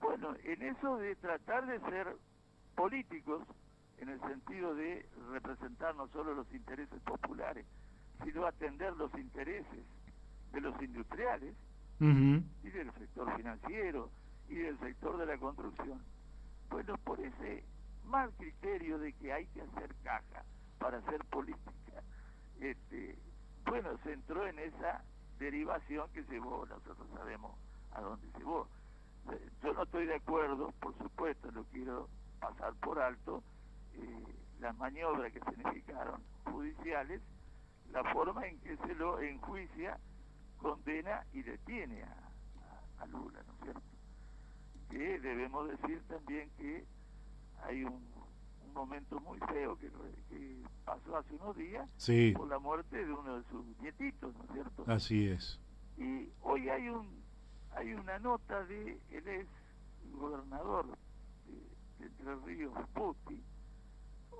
bueno, en eso de tratar de ser políticos, en el sentido de representar no solo los intereses populares, sino atender los intereses de los industriales y del sector financiero y del sector de la construcción. Bueno, por ese mal criterio de que hay que hacer caja para hacer política, bueno, se entró en esa derivación que llevó, nosotros sabemos a dónde llevó. Yo no estoy de acuerdo, por supuesto, no quiero pasar por alto las maniobras que significaron judiciales, la forma en que se lo enjuicia, condena y detiene a Lula, ¿no es cierto? Que debemos decir también que hay un momento muy feo que pasó hace unos días, sí, por la muerte de uno de sus nietitos, ¿no es cierto? Así es. Y hoy hay una nota de el ex gobernador de Entre Ríos, Putti,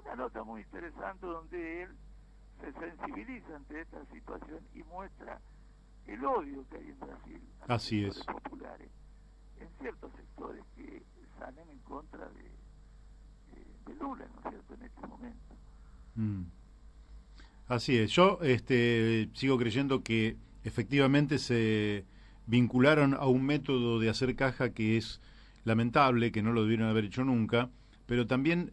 una nota muy interesante donde él se sensibiliza ante esta situación y muestra el odio que hay en Brasil a los Así sectores es. populares, en ciertos sectores que salen en contra de Lula, ¿no es cierto?, en este momento. Así es. Yo sigo creyendo que efectivamente se vincularon a un método de hacer caja que es lamentable, que no lo debieron haber hecho nunca, pero también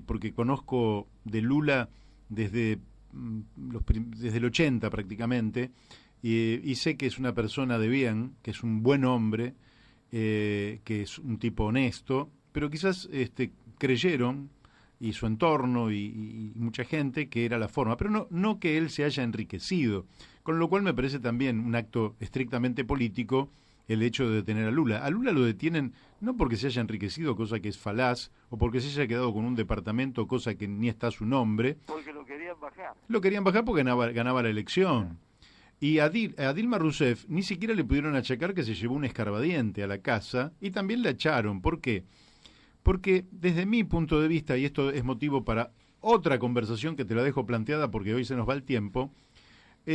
porque conozco de Lula desde el 80 prácticamente, y sé que es una persona de bien, que es un buen hombre, que es un tipo honesto, pero quizás creyeron, y su entorno y mucha gente, que era la forma, pero no que él se haya enriquecido, con lo cual me parece también un acto estrictamente político el hecho de detener a Lula. A Lula lo detienen no porque se haya enriquecido, cosa que es falaz, o porque se haya quedado con un departamento, cosa que ni está a su nombre. Porque lo querían bajar. Lo querían bajar porque ganaba la elección. Y a Dilma Rousseff ni siquiera le pudieron achacar que se llevó un escarbadiente a la casa, y también la echaron. ¿Por qué? Porque desde mi punto de vista, y esto es motivo para otra conversación que te la dejo planteada porque hoy se nos va el tiempo,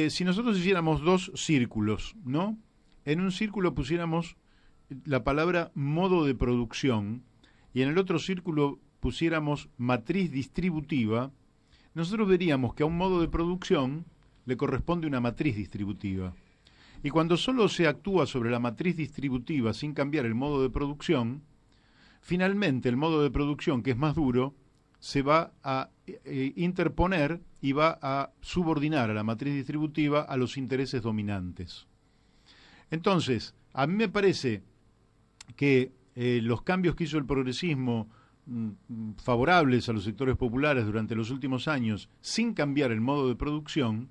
si nosotros hiciéramos dos círculos, ¿no? En un círculo pusiéramos la palabra modo de producción y en el otro círculo pusiéramos matriz distributiva, nosotros veríamos que a un modo de producción le corresponde una matriz distributiva. Y cuando solo se actúa sobre la matriz distributiva sin cambiar el modo de producción, finalmente el modo de producción, que es más duro, se va a interponer y va a subordinar a la matriz distributiva a los intereses dominantes. Entonces, a mí me parece que los cambios que hizo el progresismo favorables a los sectores populares durante los últimos años, sin cambiar el modo de producción,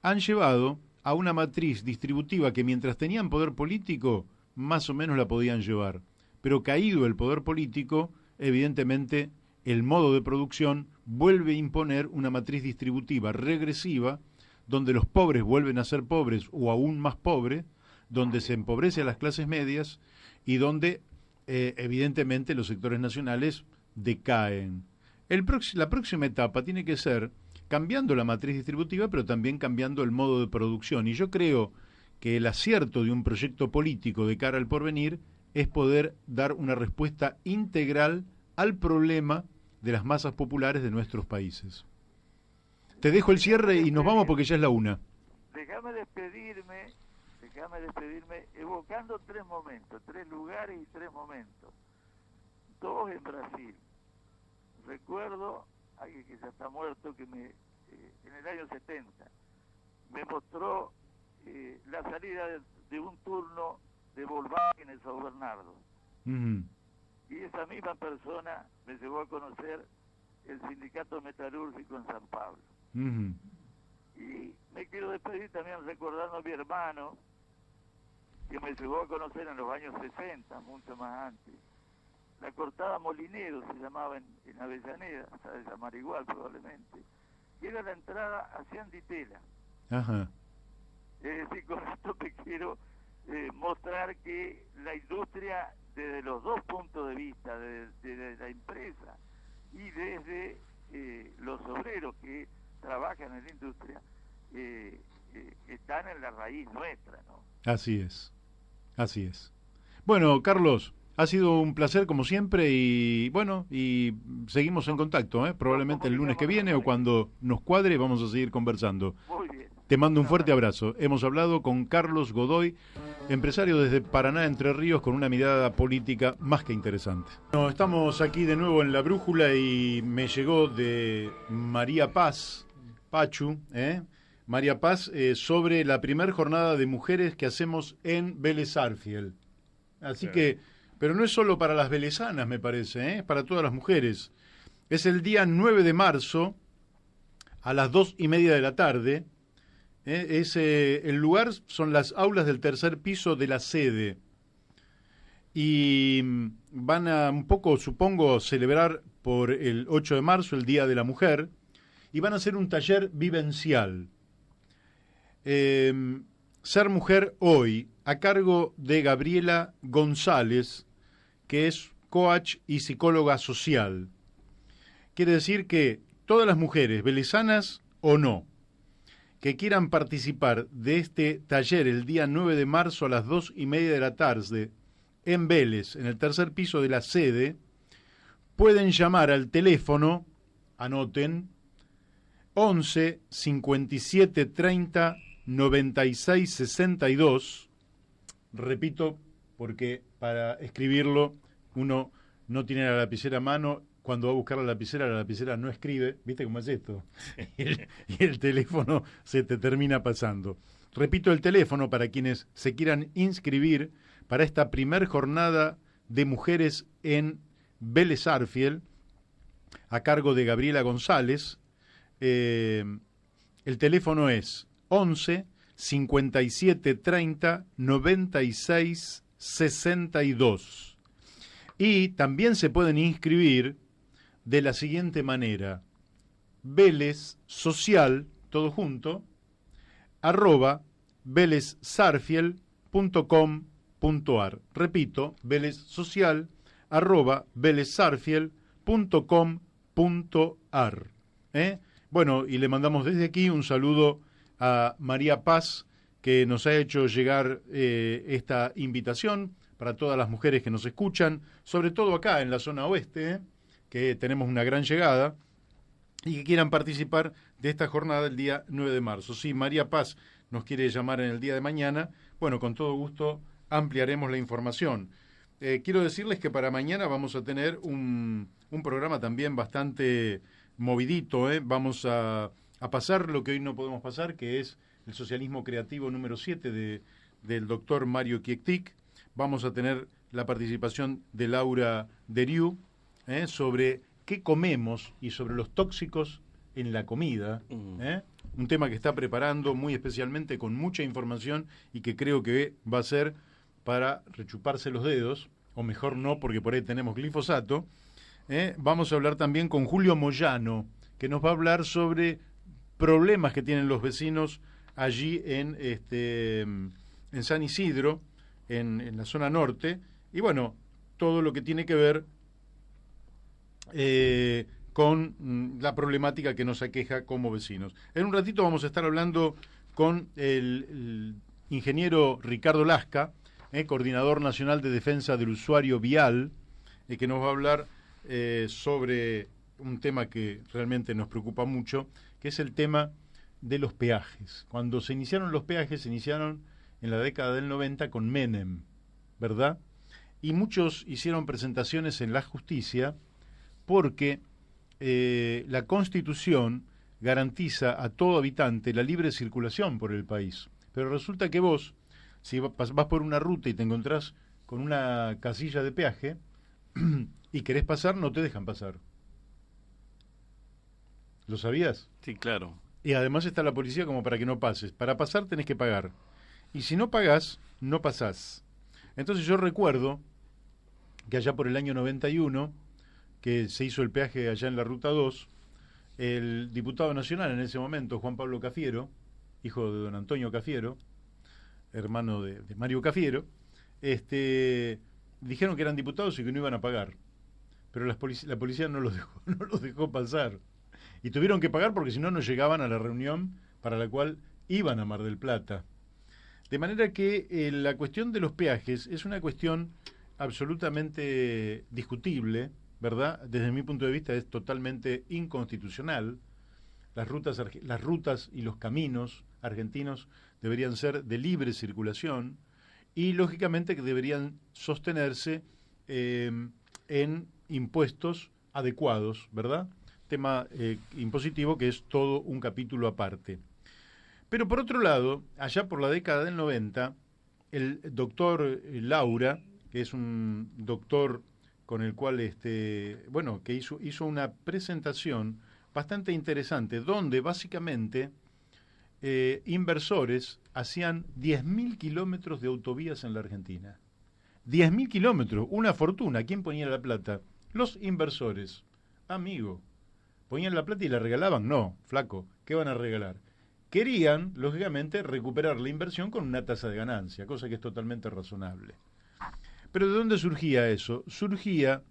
han llevado a una matriz distributiva que mientras tenían poder político, más o menos la podían llevar. Pero caído el poder político, evidentemente el modo de producción vuelve a imponer una matriz distributiva regresiva, donde los pobres vuelven a ser pobres o aún más pobres, donde se empobrece a las clases medias y donde evidentemente los sectores nacionales decaen. La próxima etapa tiene que ser cambiando la matriz distributiva, pero también cambiando el modo de producción. Y yo creo que el acierto de un proyecto político de cara al porvenir es poder dar una respuesta integral al problema de las masas populares de nuestros países. Te dejo el cierre y nos vamos porque ya es la 1. Déjame despedirme evocando 3 momentos, 3 lugares y 3 momentos. 2 en Brasil. Recuerdo a alguien que ya está muerto, que en el año 70 me mostró la salida de un turno de Volkswagen en São Bernardo. Y esa misma persona me llevó a conocer el sindicato metalúrgico en San Pablo. Y me quiero despedir también recordando a mi hermano, que me llevó a conocer en los años 60, mucho más antes. La cortada Molinero se llamaba en Avellaneda, se debe llamar igual probablemente, que era la entrada hacia Anditela. Ajá. Es decir, con esto te quiero mostrar que la industria, desde los dos puntos de vista, desde la empresa y desde los obreros que trabajan en la industria, están en la raíz nuestra, ¿no? Así es. Así es. Bueno, Carlos, ha sido un placer como siempre y bueno, y seguimos en contacto, ¿eh? Probablemente el lunes que viene o cuando nos cuadre vamos a seguir conversando. Muy bien. Te mando un Un fuerte abrazo. abrazo. Hemos hablado con Carlos Godoy, empresario desde Paraná, Entre Ríos, con una mirada política más que interesante. Bueno, estamos aquí de nuevo en La Brújula y me llegó de María Paz, Pachu, María Paz, sobre la primer jornada de mujeres que hacemos en Vélez Sarsfield. Así que, pero no es solo para las velezanas, me parece, es para todas las mujeres. Es el día 9 de marzo, a las 2:30 de la tarde. El lugar son las aulas del tercer piso de la sede. Y van a un poco, supongo, celebrar por el 8 de marzo, el Día de la Mujer, y van a hacer un taller vivencial. Ser Mujer Hoy, a cargo de Gabriela González, que es coach y psicóloga social. Quiere decir que todas las mujeres, velezanas o no, que quieran participar de este taller el día 9 de marzo a las 2:30 de la tarde en Vélez, en el tercer piso de la sede, pueden llamar al teléfono, anoten, 11 57 30 96 62. Repito, porque para escribirlo uno no tiene la lapicera a mano. Cuando va a buscar la lapicera no escribe. ¿Viste cómo es esto? Y el teléfono se te termina pasando. Repito el teléfono para quienes se quieran inscribir para esta primer jornada de mujeres en Vélez Sarsfield, a cargo de Gabriela González. El teléfono es 11 57 30 96 62. Y también se pueden inscribir de la siguiente manera: Vélez Social, todo junto, @velezsarfield.com.ar. Repito, Vélez Social, @velezsarfield.com.ar. Bueno, y le mandamos desde aquí un saludo a María Paz, que nos ha hecho llegar esta invitación para todas las mujeres que nos escuchan, sobre todo acá en la zona oeste, que tenemos una gran llegada, y que quieran participar de esta jornada el día 9 de marzo. Si María Paz nos quiere llamar en el día de mañana, bueno, con todo gusto ampliaremos la información. Quiero decirles que para mañana vamos a tener un programa también bastante movidito. Vamos a pasar lo que hoy no podemos pasar, que es el socialismo creativo número 7 del doctor Mario Kiektik. Vamos a tener la participación de Laura Deriu, sobre qué comemos y sobre los tóxicos en la comida. Un tema que está preparando muy especialmente, con mucha información, y que creo que va a ser para rechuparse los dedos, o mejor no, porque por ahí tenemos glifosato. Vamos a hablar también con Julio Moyano, que nos va a hablar sobre problemas que tienen los vecinos allí en San Isidro, en la zona norte, y bueno, todo lo que tiene que ver con la problemática que nos aqueja como vecinos. En un ratito vamos a estar hablando con el ingeniero Ricardo Lasca, coordinador nacional de defensa del usuario vial, que nos va a hablar sobre un tema que realmente nos preocupa mucho, que es el tema de los peajes. Cuando se iniciaron los peajes, se iniciaron en la década del 90 con Menem, ¿verdad? Y muchos hicieron presentaciones en la justicia porque la Constitución garantiza a todo habitante la libre circulación por el país. Pero resulta que vos, si vas por una ruta y te encontrás con una casilla de peaje y querés pasar, no te dejan pasar. ¿Lo sabías? Sí, claro. Y además está la policía como para que no pases. Para pasar tenés que pagar. Y si no pagás, no pasás. Entonces yo recuerdo que allá por el año 91, que se hizo el peaje allá en la Ruta 2, el diputado nacional en ese momento, Juan Pablo Cafiero, hijo de don Antonio Cafiero, hermano de Mario Cafiero, dijeron que eran diputados y que no iban a pagar. Pero la policía no los dejó pasar. Y tuvieron que pagar porque si no, no llegaban a la reunión para la cual iban a Mar del Plata. De manera que la cuestión de los peajes es una cuestión absolutamente discutible, ¿verdad? Desde mi punto de vista es totalmente inconstitucional. Las rutas y los caminos argentinos deberían ser de libre circulación y lógicamente que deberían sostenerse en impuestos adecuados, ¿verdad? Tema impositivo que es todo un capítulo aparte. Pero por otro lado, allá por la década del 90, el doctor Laura, que es un doctor con el cual, que hizo una presentación bastante interesante, donde básicamente inversores hacían 10.000 kilómetros de autovías en la Argentina. 10.000 kilómetros, una fortuna. ¿Quién ponía la plata? Los inversores. Amigo, ponían la plata y la regalaban. No, flaco, ¿qué van a regalar? Querían, lógicamente, recuperar la inversión con una tasa de ganancia, cosa que es totalmente razonable. Pero ¿de dónde surgía eso? Surgía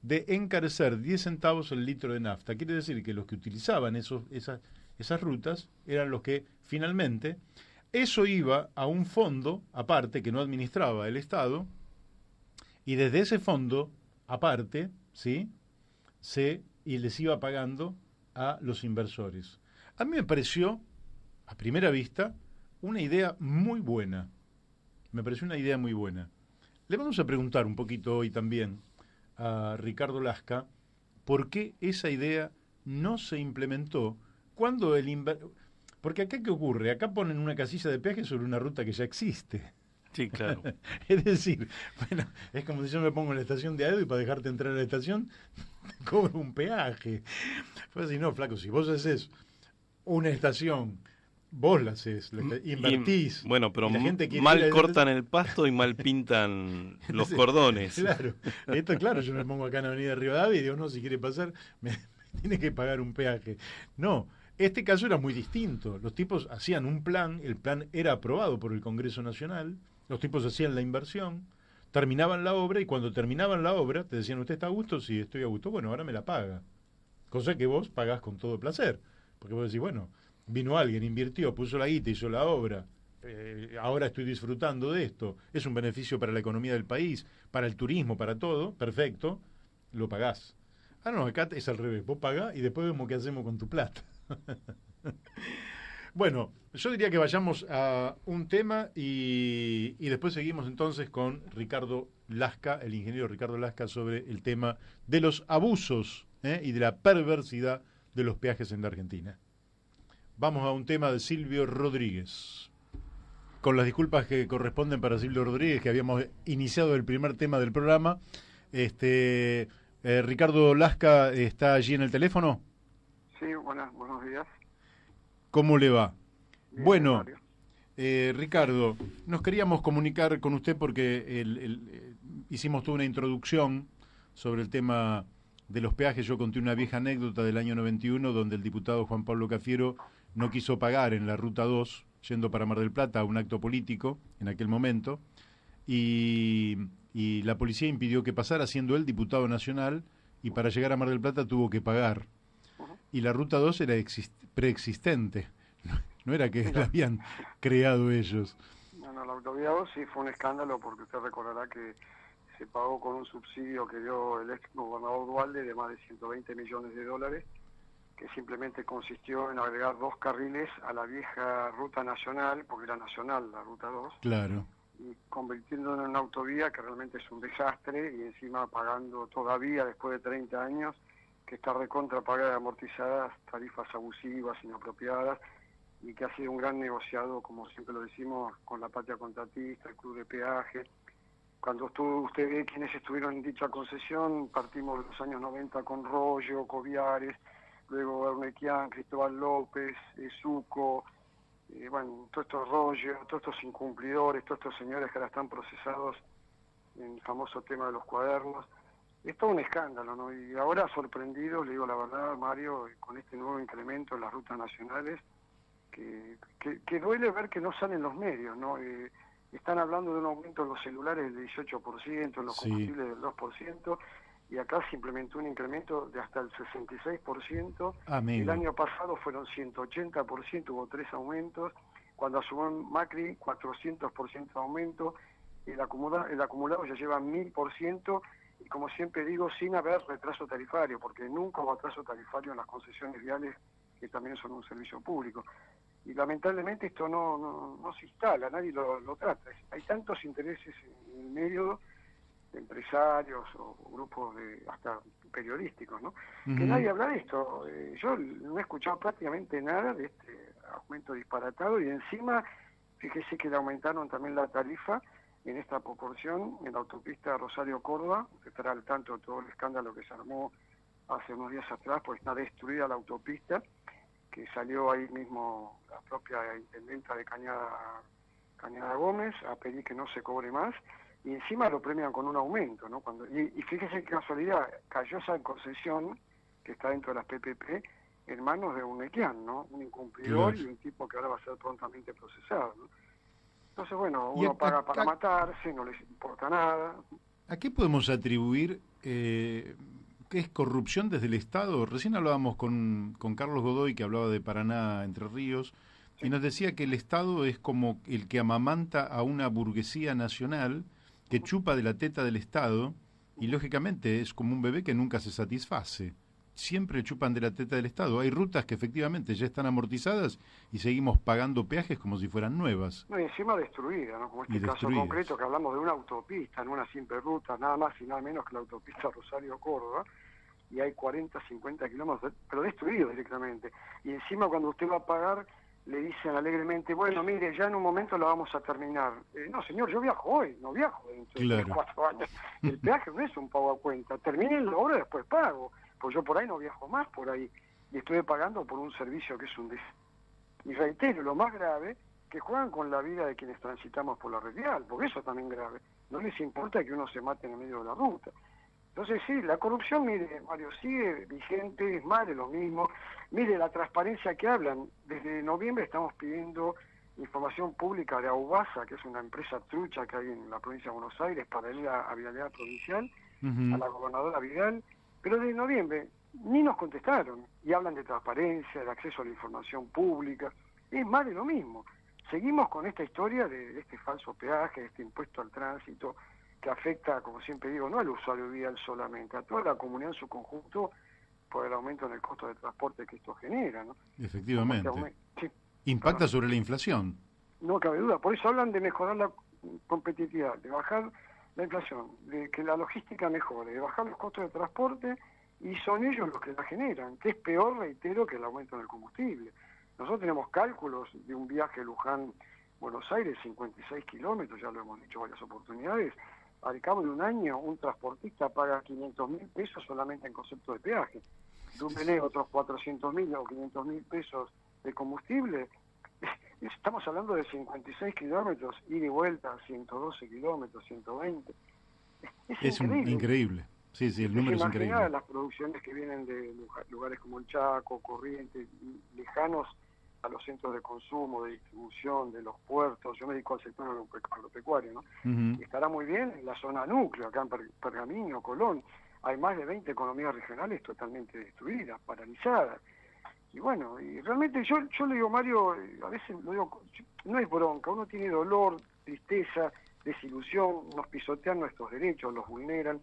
de encarecer 10 centavos el litro de nafta. Quiere decir que los que utilizaban esas rutas eran los que finalmente, eso iba a un fondo aparte que no administraba el Estado, y desde ese fondo aparte, ¿sí?, y les iba pagando a los inversores. A mí me pareció, a primera vista, una idea muy buena. Me pareció una idea muy buena. Le vamos a preguntar un poquito hoy también a Ricardo Lasca por qué esa idea no se implementó cuando porque acá, ¿qué ocurre? Acá ponen una casilla de peaje sobre una ruta que ya existe. Sí, claro. Es decir, bueno, es como si yo me pongo en la estación de Aedo y para dejarte entrar a la estación te cobro un peaje. Pues si no, flaco, si vos haces una estación, vos la haces, invertís. Bueno, pero la gente mal cortan el pasto y mal pintan los cordones. Claro, esto claro, yo me pongo acá en Avenida Rivadavia y digo, no, si quiere pasar, me tiene que pagar un peaje. No, este caso era muy distinto. Los tipos hacían un plan, el plan era aprobado por el Congreso Nacional, los tipos hacían la inversión, terminaban la obra y cuando terminaban la obra te decían, ¿usted está a gusto? Sí, estoy a gusto. Bueno, ahora me la paga. Cosa que vos pagás con todo placer. Porque vos decís, bueno, vino alguien, invirtió, puso la guita, hizo la obra, ahora estoy disfrutando de esto, es un beneficio para la economía del país, para el turismo, para todo, perfecto, lo pagás. Ah, no, acá es al revés, vos pagás y después vemos qué hacemos con tu plata. Bueno, yo diría que vayamos a un tema y después seguimos entonces con Ricardo Lasca, el ingeniero Ricardo Lasca, sobre el tema de los abusos y de la perversidad de los peajes en la Argentina. Vamos a un tema de Silvio Rodríguez. Con las disculpas que corresponden para Silvio Rodríguez, que habíamos iniciado el primer tema del programa. Ricardo Lasca está allí en el teléfono. Sí, buenos días. ¿Cómo le va? Bien, bueno, Mario. Ricardo, nos queríamos comunicar con usted porque hicimos toda una introducción sobre el tema de los peajes. Yo conté una vieja anécdota del año 91 donde el diputado Juan Pablo Cafiero no quiso pagar en la Ruta 2, yendo para Mar del Plata a un acto político en aquel momento, y la policía impidió que pasara, siendo él diputado nacional, y para llegar a Mar del Plata tuvo que pagar. Y la Ruta 2 era preexistente, no era que la habían creado ellos. Bueno, la autovía 2 sí fue un escándalo porque usted recordará que se pagó con un subsidio que dio el ex gobernador Duhalde de más de 120 millones de dólares, que simplemente consistió en agregar 2 carriles a la vieja ruta nacional, porque era nacional la Ruta 2. Claro. Y convirtiéndola en una autovía que realmente es un desastre y encima pagando todavía después de 30 años que está recontra pagada, amortizadas, tarifas abusivas, inapropiadas, y que ha sido un gran negociado, como siempre lo decimos, con la patria contratista, el club de peaje. Cuando usted ve quienes estuvieron en dicha concesión, partimos de los años 90 con Rollo, Coviares, luego Ernequian, Cristóbal López, Zucco, bueno, todos estos Rollo, todos estos incumplidores, todos estos señores que ahora están procesados en el famoso tema de los cuadernos. Es todo un escándalo, ¿no? Y ahora sorprendido, le digo la verdad, Mario, con este nuevo incremento en las rutas nacionales, que duele ver que no salen los medios, ¿no? Están hablando de un aumento en los celulares del 18%, en los combustibles del 2%, y acá se implementó un incremento de hasta el 66%. Amigo. El año pasado fueron 180%, hubo 3 aumentos. Cuando asumió Macri, 400% de aumento, el acumulado ya lleva 1000%, y como siempre digo, sin haber retraso tarifario, porque nunca hubo retraso tarifario en las concesiones viales, que también son un servicio público. Y lamentablemente esto no se instala, nadie lo trata. Hay tantos intereses en el medio, de empresarios o grupos hasta periodísticos, ¿no? Que nadie habla de esto. Yo no he escuchado prácticamente nada de este aumento disparatado, y encima, fíjese que le aumentaron también la tarifa en esta proporción en la autopista Rosario-Córdoba. Usted estará al tanto de todo el escándalo que se armó hace unos días atrás, pues está destruida la autopista, que salió ahí mismo la propia intendenta de Cañada Gómez a pedir que no se cobre más, y encima lo premian con un aumento, ¿no? Y fíjese qué casualidad, cayó esa concesión que está dentro de las PPP en manos de un equián, ¿no? Un incumplidor, y un tipo que ahora va a ser prontamente procesado, ¿no? Entonces, bueno, uno paga para matarse, no les importa nada. ¿A qué podemos atribuir qué es corrupción desde el Estado? Recién hablábamos con Carlos Godoy, que hablaba de Paraná, Entre Ríos, y nos decía que el Estado es como el que amamanta a una burguesía nacional que chupa de la teta del Estado, y lógicamente es como un bebé que nunca se satisface. Siempre chupan de la teta del Estado. Hay rutas que efectivamente ya están amortizadas y seguimos pagando peajes como si fueran nuevas. No, y encima destruida, ¿no? Como este caso concreto que hablamos de una autopista, no una simple ruta, nada más y nada menos que la autopista Rosario-Córdoba, y hay 40, 50 kilómetros, pero destruidos directamente. Y encima cuando usted va a pagar, le dicen alegremente, bueno, mire, ya en un momento la vamos a terminar. No, señor, yo viajo hoy, no viajo dentro de 4 años. El peaje no es un pago a cuenta. Terminen la obra, después pago. Pues yo por ahí no viajo más por ahí, y estoy pagando por un servicio que es un y reitero, lo más grave, que juegan con la vida de quienes transitamos por la red vial, porque eso también es grave. No les importa que uno se mate en el medio de la ruta. Entonces sí, la corrupción, mire, Mario, sigue vigente, es más de lo mismo. Mire, la transparencia que hablan, desde noviembre estamos pidiendo información pública de Aubasa, que es una empresa trucha que hay en la provincia de Buenos Aires, paralela a Vialidad Provincial, a la gobernadora Vidal. Pero desde noviembre ni nos contestaron, y hablan de transparencia, de acceso a la información pública. Es más de lo mismo. Seguimos con esta historia de este falso peaje, de este impuesto al tránsito, que afecta, como siempre digo, no al usuario vial solamente, a toda la comunidad en su conjunto, por el aumento en el costo de transporte que esto genera, ¿no? Efectivamente. Sí. Impacta sobre la inflación. No cabe duda. Por eso hablan de mejorar la competitividad, de bajar la inflación, de que la logística mejore, de bajar los costos de transporte, y son ellos los que la generan, que es peor, reitero, que el aumento del combustible. Nosotros tenemos cálculos de un viaje Luján-Buenos Aires, 56 kilómetros, ya lo hemos dicho varias oportunidades. Al cabo de un año, un transportista paga 500.000 pesos solamente en concepto de peaje. Súmele otros 400.000 o 500.000 pesos de combustible. Estamos hablando de 56 kilómetros, ida y vuelta, 112 kilómetros, 120. Es increíble. Sí, el número es increíble. Las producciones que vienen de lugares como el Chaco, Corrientes, lejanos a los centros de consumo, de distribución, de los puertos. Yo me dedico al sector agropecuario, ¿no? Y estará muy bien en la zona núcleo, acá en Pergamino, Colón. Hay más de 20 economías regionales totalmente destruidas, paralizadas. Y bueno, y realmente yo le digo, Mario, a veces lo digo, no es bronca, uno tiene dolor, tristeza, desilusión, nos pisotean nuestros derechos, los vulneran.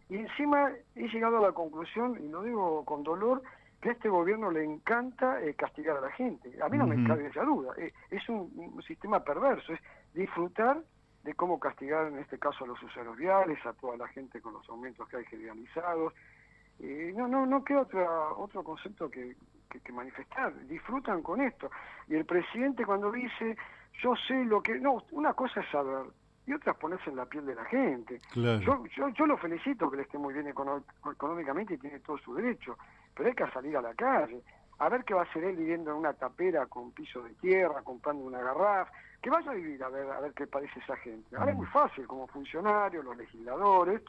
Y encima he llegado a la conclusión, y lo digo con dolor, que a este gobierno le encanta castigar a la gente. A mí no me cabe esa duda. Es un sistema perverso, es disfrutar de cómo castigar, en este caso, a los usuarios viales, a toda la gente con los aumentos que hay generalizados. No queda otro concepto que manifestar. Disfrutan con esto. Y el presidente cuando dice, yo sé lo que... No, una cosa es saber, y otra es ponerse en la piel de la gente. Claro. Yo lo felicito que le esté muy bien económicamente y tiene todo su derecho, pero hay que salir a la calle, a ver qué va a hacer él viviendo en una tapera con piso de tierra, comprando una garrafa, que vaya a vivir a ver qué padece esa gente. Ahora es muy fácil, como funcionarios, los legisladores,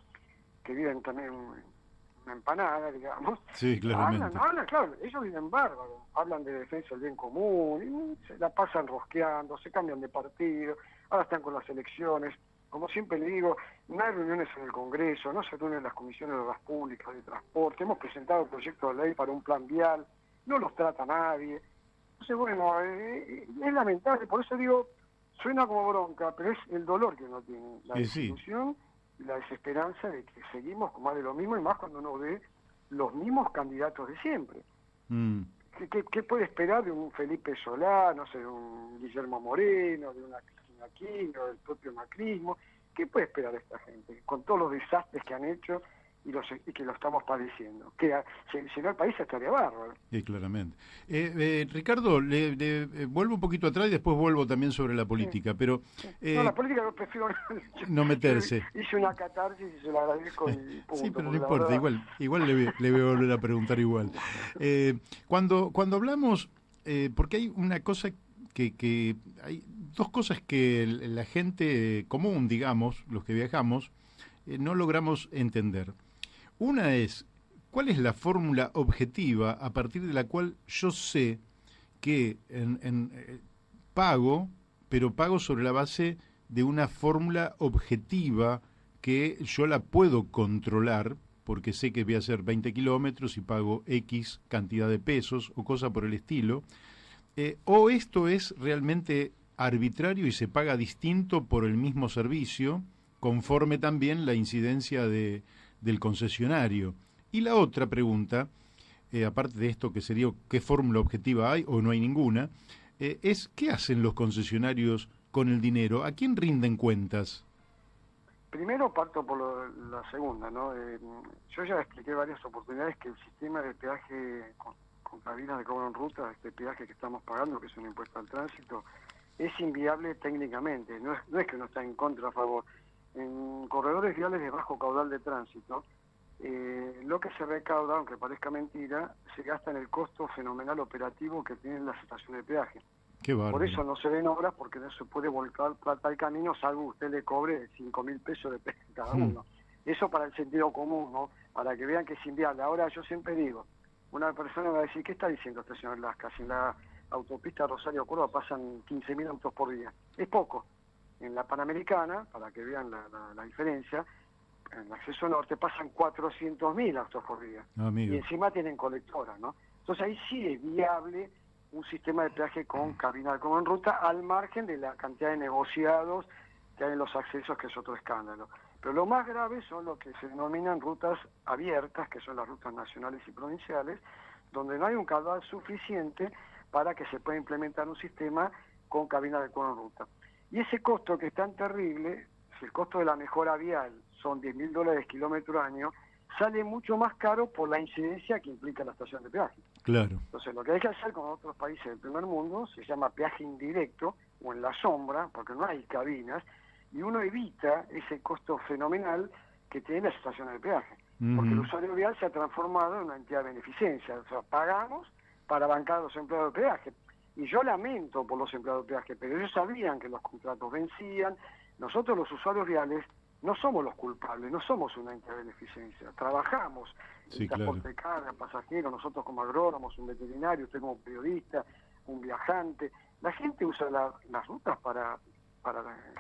que viven también una empanada, digamos. Sí, claramente. Hablan, claro, ellos viven bárbaro, hablan de defensa del bien común, y se la pasan rosqueando, se cambian de partido, ahora están con las elecciones. Como siempre le digo, no hay reuniones en el Congreso, no se reúnen las comisiones de obras públicas, de transporte, hemos presentado proyectos de ley para un plan vial, no los trata nadie. Entonces, bueno, es lamentable, por eso digo, suena como bronca, pero es el dolor que uno tiene, la desilusión y la desesperanza de que seguimos con más de lo mismo, y más cuando uno ve los mismos candidatos de siempre. ¿Qué puede esperar de un Felipe Solá, no sé, de un Guillermo Moreno, de una Cristina Kirchner, del propio macrismo? ¿Qué puede esperar esta gente con todos los desastres que han hecho y que lo estamos padeciendo? Que si no, el país estaría bárbaro. Claramente. Ricardo, vuelvo un poquito atrás y después vuelvo también sobre la política, pero... no, la política yo prefiero no meterse. Hice una catarsis y se lo agradezco y punto. Sí, pero no importa, verdad... igual le voy a volver a preguntar igual. Cuando hablamos, porque hay una cosa que hay dos cosas que la gente común, digamos, los que viajamos, no logramos entender. Una es, ¿cuál es la fórmula objetiva a partir de la cual yo sé que pago, pero pago sobre la base de una fórmula objetiva que yo la puedo controlar, porque sé que voy a hacer 20 kilómetros y pago X cantidad de pesos o cosa por el estilo? ¿O esto es realmente arbitrario y se paga distinto por el mismo servicio, conforme también la incidencia del concesionario? Y la otra pregunta, aparte de esto que sería qué fórmula objetiva hay o no hay ninguna, es ¿qué hacen los concesionarios con el dinero? ¿A quién rinden cuentas? Primero parto por la segunda, ¿no? Yo ya expliqué varias oportunidades que el sistema de peaje con cabinas de cobro en ruta, este peaje que estamos pagando, que es un impuesto al tránsito, es inviable técnicamente, no es que uno está en contra a favor. En corredores viales de bajo caudal de tránsito, lo que se recauda, aunque parezca mentira, se gasta en el costo fenomenal operativo que tienen las estaciones de peaje. Qué bárbaro. Por eso no se ven obras, porque no se puede volcar plata al camino, salvo usted le cobre 5.000 pesos de peaje cada uno. Eso para el sentido común, ¿no? Para que vean que es inviable. Ahora yo siempre digo, una persona va a decir, ¿qué está diciendo este señor Lascas? En la autopista Rosario-Córdoba pasan 15.000 autos por día. Es poco. En la Panamericana, para que vean la diferencia, en el acceso norte pasan 400.000 autos por día. Amigo. Y encima tienen colectora, ¿no? Entonces ahí sí es viable un sistema de peaje con cabina de cobro en ruta, al margen de la cantidad de negociados que hay en los accesos, que es otro escándalo. Pero lo más grave son lo que se denominan rutas abiertas, que son las rutas nacionales y provinciales, donde no hay un caudal suficiente para que se pueda implementar un sistema con cabina de cobro en ruta. Y ese costo que es tan terrible, si el costo de la mejora vial son $10.000 kilómetro año, sale mucho más caro por la incidencia que implica la estación de peaje. Claro. Entonces, lo que hay que hacer con otros países del primer mundo se llama peaje indirecto o en la sombra, porque no hay cabinas, y uno evita ese costo fenomenal que tiene las estaciones de peaje. Porque el usuario vial se ha transformado en una entidad de beneficencia. O sea, pagamos para bancar a los empleados de peaje. Y yo lamento por los empleados de peaje, pero ellos sabían que los contratos vencían. Nosotros, los usuarios viales, no somos los culpables, no somos una entidad de beneficencia. Trabajamos en transporte de carga, pasajeros, nosotros como agrónomos, un veterinario, usted como periodista, un viajante. La gente usa las rutas para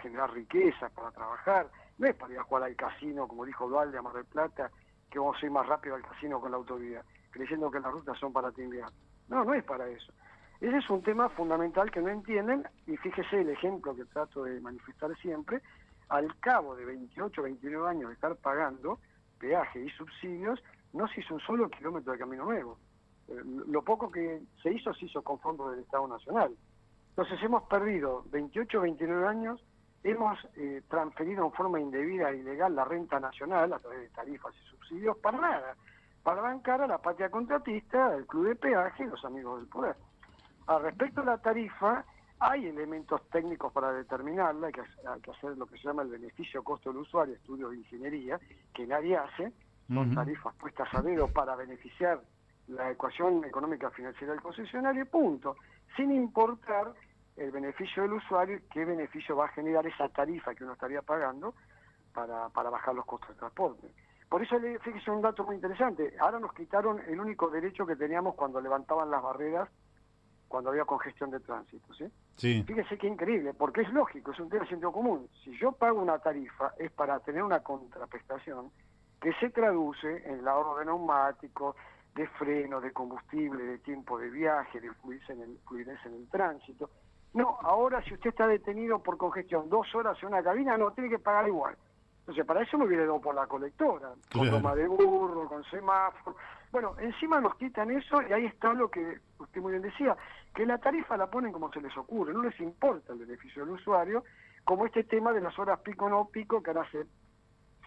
generar riqueza, para trabajar. No es para ir a jugar al casino, como dijo Dualde, a Mar del Plata, que vamos a ir más rápido al casino con la autovía, creyendo que las rutas son para timbiar. No es para eso. Ese es un tema fundamental que no entienden, y fíjese el ejemplo que trato de manifestar siempre. Al cabo de 28, 29 años de estar pagando peaje y subsidios, no se hizo un solo kilómetro de camino nuevo. Lo poco que se hizo con fondos del Estado Nacional. Entonces hemos perdido 28, 29 años, hemos transferido en forma indebida e ilegal la renta nacional a través de tarifas y subsidios para nada, para bancar a la patria contratista, el club de peaje y los amigos del poder. Al respecto de la tarifa, hay elementos técnicos para determinarla, hay que hacer lo que se llama el beneficio costo del usuario, estudios de ingeniería, que nadie hace, son tarifas puestas a dedo para beneficiar la ecuación económica financiera del concesionario, punto, sin importar el beneficio del usuario y qué beneficio va a generar esa tarifa que uno estaría pagando para bajar los costos de transporte. Por eso, fíjese un dato muy interesante, ahora nos quitaron el único derecho que teníamos cuando levantaban las barreras, cuando había congestión de tránsito, ¿sí? Sí. Fíjese qué increíble, porque es lógico, es un tema de sentido común. Si yo pago una tarifa es para tener una contraprestación que se traduce en el ahorro de neumáticos, de freno, de combustible, de tiempo de viaje, de fluidez en el tránsito. No, ahora si usted está detenido por congestión 2 horas en una cabina, no, tiene que pagar igual. Entonces, para eso me hubiera ido por la colectora, con toma de burro, con semáforo. Bueno, encima nos quitan eso y ahí está lo que usted muy bien decía, que la tarifa la ponen como se les ocurre, no les importa el beneficio del usuario, como este tema de las horas pico no pico, que ahora se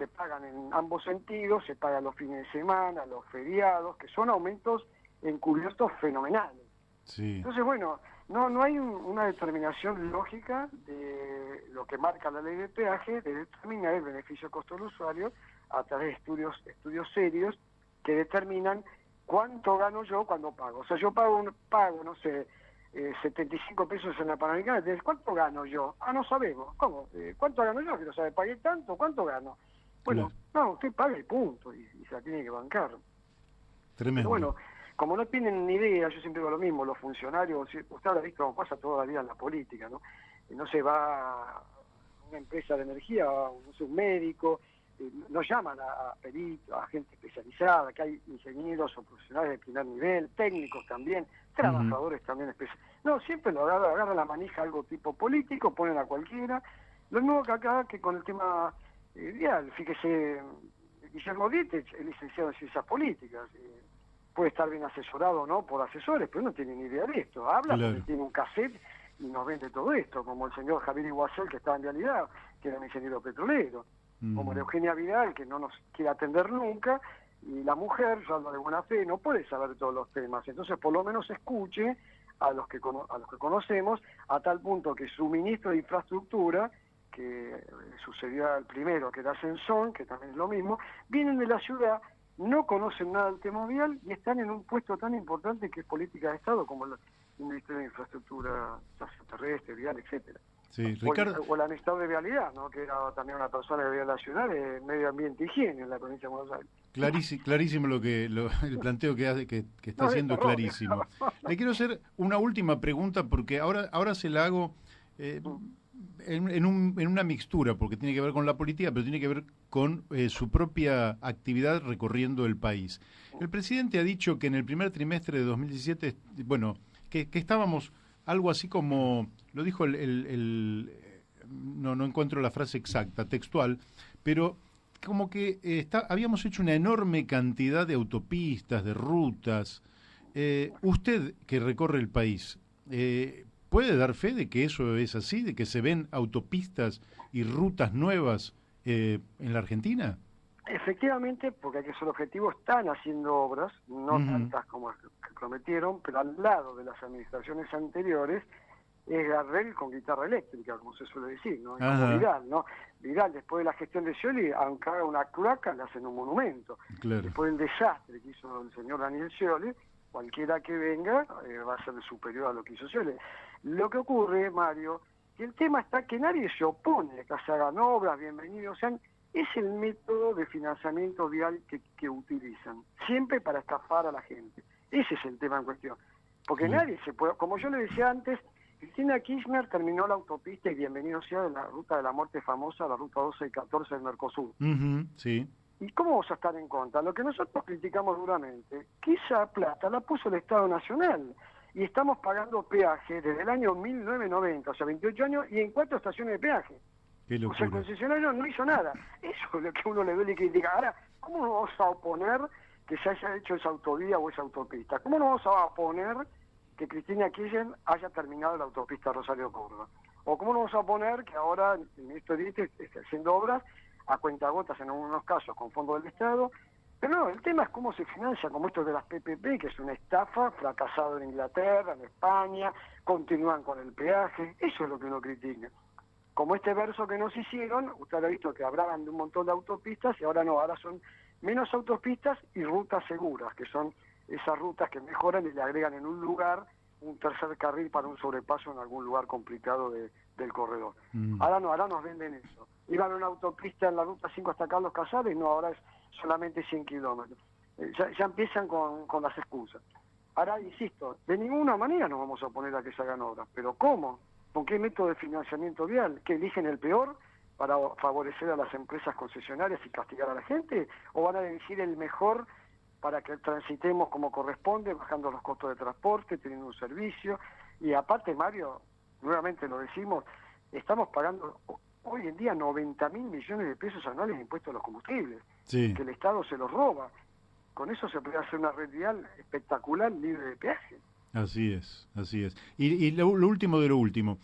pagan en ambos sentidos, se pagan los fines de semana, los feriados, que son aumentos encubiertos fenomenales. Sí. Entonces, bueno, no hay una determinación lógica de lo que marca la ley de peaje, de determinar el beneficio costo del usuario a través de estudios serios que determinan cuánto gano yo cuando pago. O sea, yo pago, no sé, 75 pesos en la Panamericana, entonces, ¿cuánto gano yo? Ah, no sabemos. ¿Cómo? ¿Cuánto gano yo? Quiero saber, ¿pagué tanto? ¿Cuánto gano? Bueno, no, usted paga y punto, y se la tiene que bancar. Tremendo. Pero bueno, como no tienen ni idea, yo siempre digo lo mismo, los funcionarios, usted habrá visto cómo pasa toda la vida en la política, ¿no? No se va a una empresa de energía, no sé, un médico, nos llaman a peritos, a gente especializada, que hay ingenieros o profesionales de primer nivel, técnicos también, trabajadores también especiales. No, siempre lo agarra la manija algo tipo político, ponen a cualquiera. Lo mismo que acá, que con el tema vial, fíjese, Guillermo Dietz es licenciado en ciencias políticas, puede estar bien asesorado o no por asesores, pero no tiene ni idea de esto. Habla porque tiene un cassette y nos vende todo esto, como el señor Javier Iguacel, que estaba en Vialidad, que era un ingeniero petrolero, como la Eugenia Vidal, que no nos quiere atender nunca, y la mujer, yo hablo de buena fe, no puede saber todos los temas. Entonces, por lo menos escuche a los que conocemos, a tal punto que su ministro de Infraestructura, que sucedió al primero, que era Ascensón, que también es lo mismo, vienen de la ciudad, no conocen nada del tema vial y están en un puesto tan importante que es política de Estado, como el Ministerio de Infraestructura terrestre, vial, etcétera. Sí, Ricardo. O el administrador de vialidad, ¿no? Que era también una persona que vivía en la ciudad, de medio ambiente e higiene en la provincia de Buenos Aires. Clarísimo el planteo que hace, que está haciendo es clarísimo. Le quiero hacer una última pregunta porque ahora se la hago en una mixtura, porque tiene que ver con la política, pero tiene que ver con su propia actividad recorriendo el país. El presidente ha dicho que en el primer trimestre de 2017, bueno, que estábamos algo así como, lo dijo no encuentro la frase exacta, textual, pero como que habíamos hecho una enorme cantidad de autopistas, de rutas. Usted que recorre el país, ¿puede dar fe de que eso es así, de que se ven autopistas y rutas nuevas en la Argentina? Efectivamente, porque hay que ser objetivo, están haciendo obras, no tantas como que prometieron, pero al lado de las administraciones anteriores es Gardel con guitarra eléctrica, como se suele decir, ¿no? Es como Vidal, ¿no? Vidal, después de la gestión de Scioli, aunque haga una cloaca, le hacen un monumento. Claro. Después del desastre que hizo el señor Daniel Scioli, cualquiera que venga va a ser superior a lo que hizo Scioli. Lo que ocurre, Mario, que el tema está que nadie se opone a que se hagan obras, bienvenidos sean. Es el método de financiamiento vial que utilizan, siempre para estafar a la gente. Ese es el tema en cuestión. Porque nadie se puede, como yo le decía antes, Cristina Kirchner terminó la autopista y bienvenido sea de la ruta de la muerte famosa, la ruta 12 y 14 del Mercosur. Sí. ¿Y cómo vamos a estar en contra? Lo que nosotros criticamos duramente, que esa plata la puso el Estado Nacional y estamos pagando peaje desde el año 1990, o sea, 28 años, y en 4 estaciones de peaje. O sea, el concesionario no hizo nada. Eso es lo que uno le duele y critica. Ahora, ¿cómo nos vamos a oponer que se haya hecho esa autovía o esa autopista? ¿Cómo nos vamos a oponer que Cristina Kirchner haya terminado la autopista Rosario-Córdoba? ¿O cómo nos vamos a oponer que ahora el ministro de Dietz esté haciendo obras a cuentagotas en algunos casos con fondos del Estado? Pero no, el tema es cómo se financia, como esto de las PPP, que es una estafa, fracasado en Inglaterra, en España, continúan con el peaje. Eso es lo que uno critica. Como este verso que nos hicieron, usted ha visto que hablaban de un montón de autopistas y ahora no, ahora son menos autopistas y rutas seguras, que son esas rutas que mejoran y le agregan en un lugar un tercer carril para un sobrepaso en algún lugar complicado del corredor. Ahora no, ahora nos venden eso. Iban a una autopista en la ruta 5 hasta Carlos Casares, no, ahora es solamente 100 kilómetros. Ya empiezan con las excusas. Ahora, insisto, de ninguna manera nos vamos a oponer a que se hagan obras, pero ¿cómo? ¿Con qué método de financiamiento vial? ¿Que eligen el peor para favorecer a las empresas concesionarias y castigar a la gente? ¿O van a elegir el mejor para que transitemos como corresponde, bajando los costos de transporte, teniendo un servicio. Y aparte, Mario, nuevamente lo decimos, estamos pagando hoy en día 90.000 millones de pesos anuales de impuestos a los combustibles, Sí. que el Estado se los roba. Con eso se puede hacer una red vial espectacular, libre de peaje. Así es, así es. Y lo último de lo último,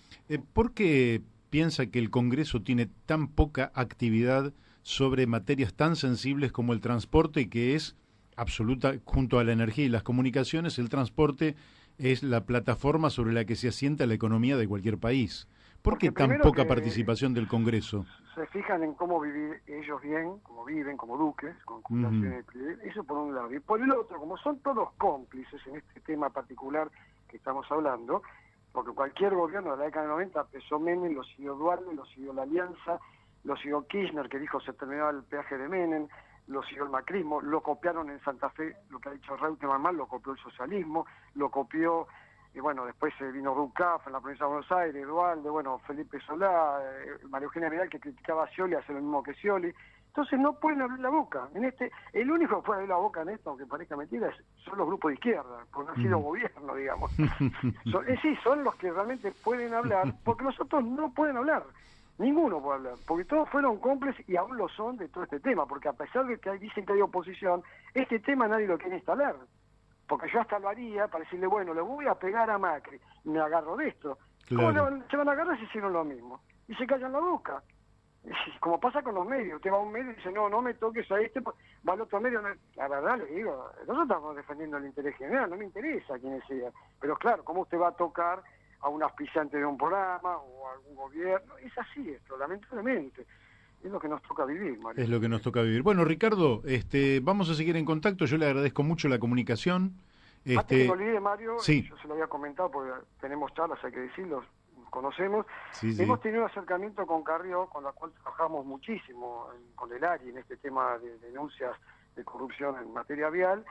¿por qué piensa que el Congreso tiene tan poca actividad sobre materias tan sensibles como el transporte, que es absoluta, junto a la energía y las comunicaciones, el transporte es la plataforma sobre la que se asienta la economía de cualquier país? ¿Por qué tan poca participación del Congreso? Se fijan en cómo vivir ellos bien, cómo viven, como duques, con jubilaciones, eso por un lado. Y por el otro, como son todos cómplices en este tema particular que estamos hablando, porque cualquier gobierno de la década del 90 empezó Menem, lo siguió Dualde, lo siguió la Alianza, lo siguió Kirchner, que dijo se terminaba el peaje de Menem, lo siguió el macrismo, lo copiaron en Santa Fe, lo que ha dicho Reutemann mal, lo copió el socialismo, lo copió, y bueno, después vino Rucaf en la provincia de Buenos Aires, Dualde, bueno, Felipe Solá, María Eugenia Vidal, que criticaba a Scioli, hace lo mismo que Scioli. Entonces no pueden abrir la boca. El único que puede abrir la boca en esto, aunque parezca mentira, son los grupos de izquierda, porque no ha sido gobierno, digamos. Son los que realmente pueden hablar, porque los otros no pueden hablar. Ninguno puede hablar, porque todos fueron cómplices y aún lo son de todo este tema, porque a pesar de que dicen que hay oposición, este tema nadie lo quiere instalar. Porque yo hasta lo haría para decirle, bueno, le voy a pegar a Macri, y me agarro de esto. Claro. ¿Cómo se van a agarrar si hicieron lo mismo? Y se callan la boca. Como pasa con los medios, usted va a un medio y dice, no me toques a este, va al otro medio. No. La verdad, le digo, nosotros estamos defendiendo el interés general, no me interesa quién sea. Pero claro, ¿cómo usted va a tocar a un auspiciante de un programa o a algún gobierno? Es así esto, lamentablemente. Es lo que nos toca vivir, Mario. Es lo que nos toca vivir. Bueno, Ricardo, vamos a seguir en contacto. Yo le agradezco mucho la comunicación. Antes que me olvide, Mario, sí. Yo se lo había comentado porque tenemos charlas, hay que decirlo, nos conocemos. Sí. Hemos tenido un acercamiento con Carrió, con la cual trabajamos muchísimo con el ARI en este tema de denuncias de corrupción en materia vial.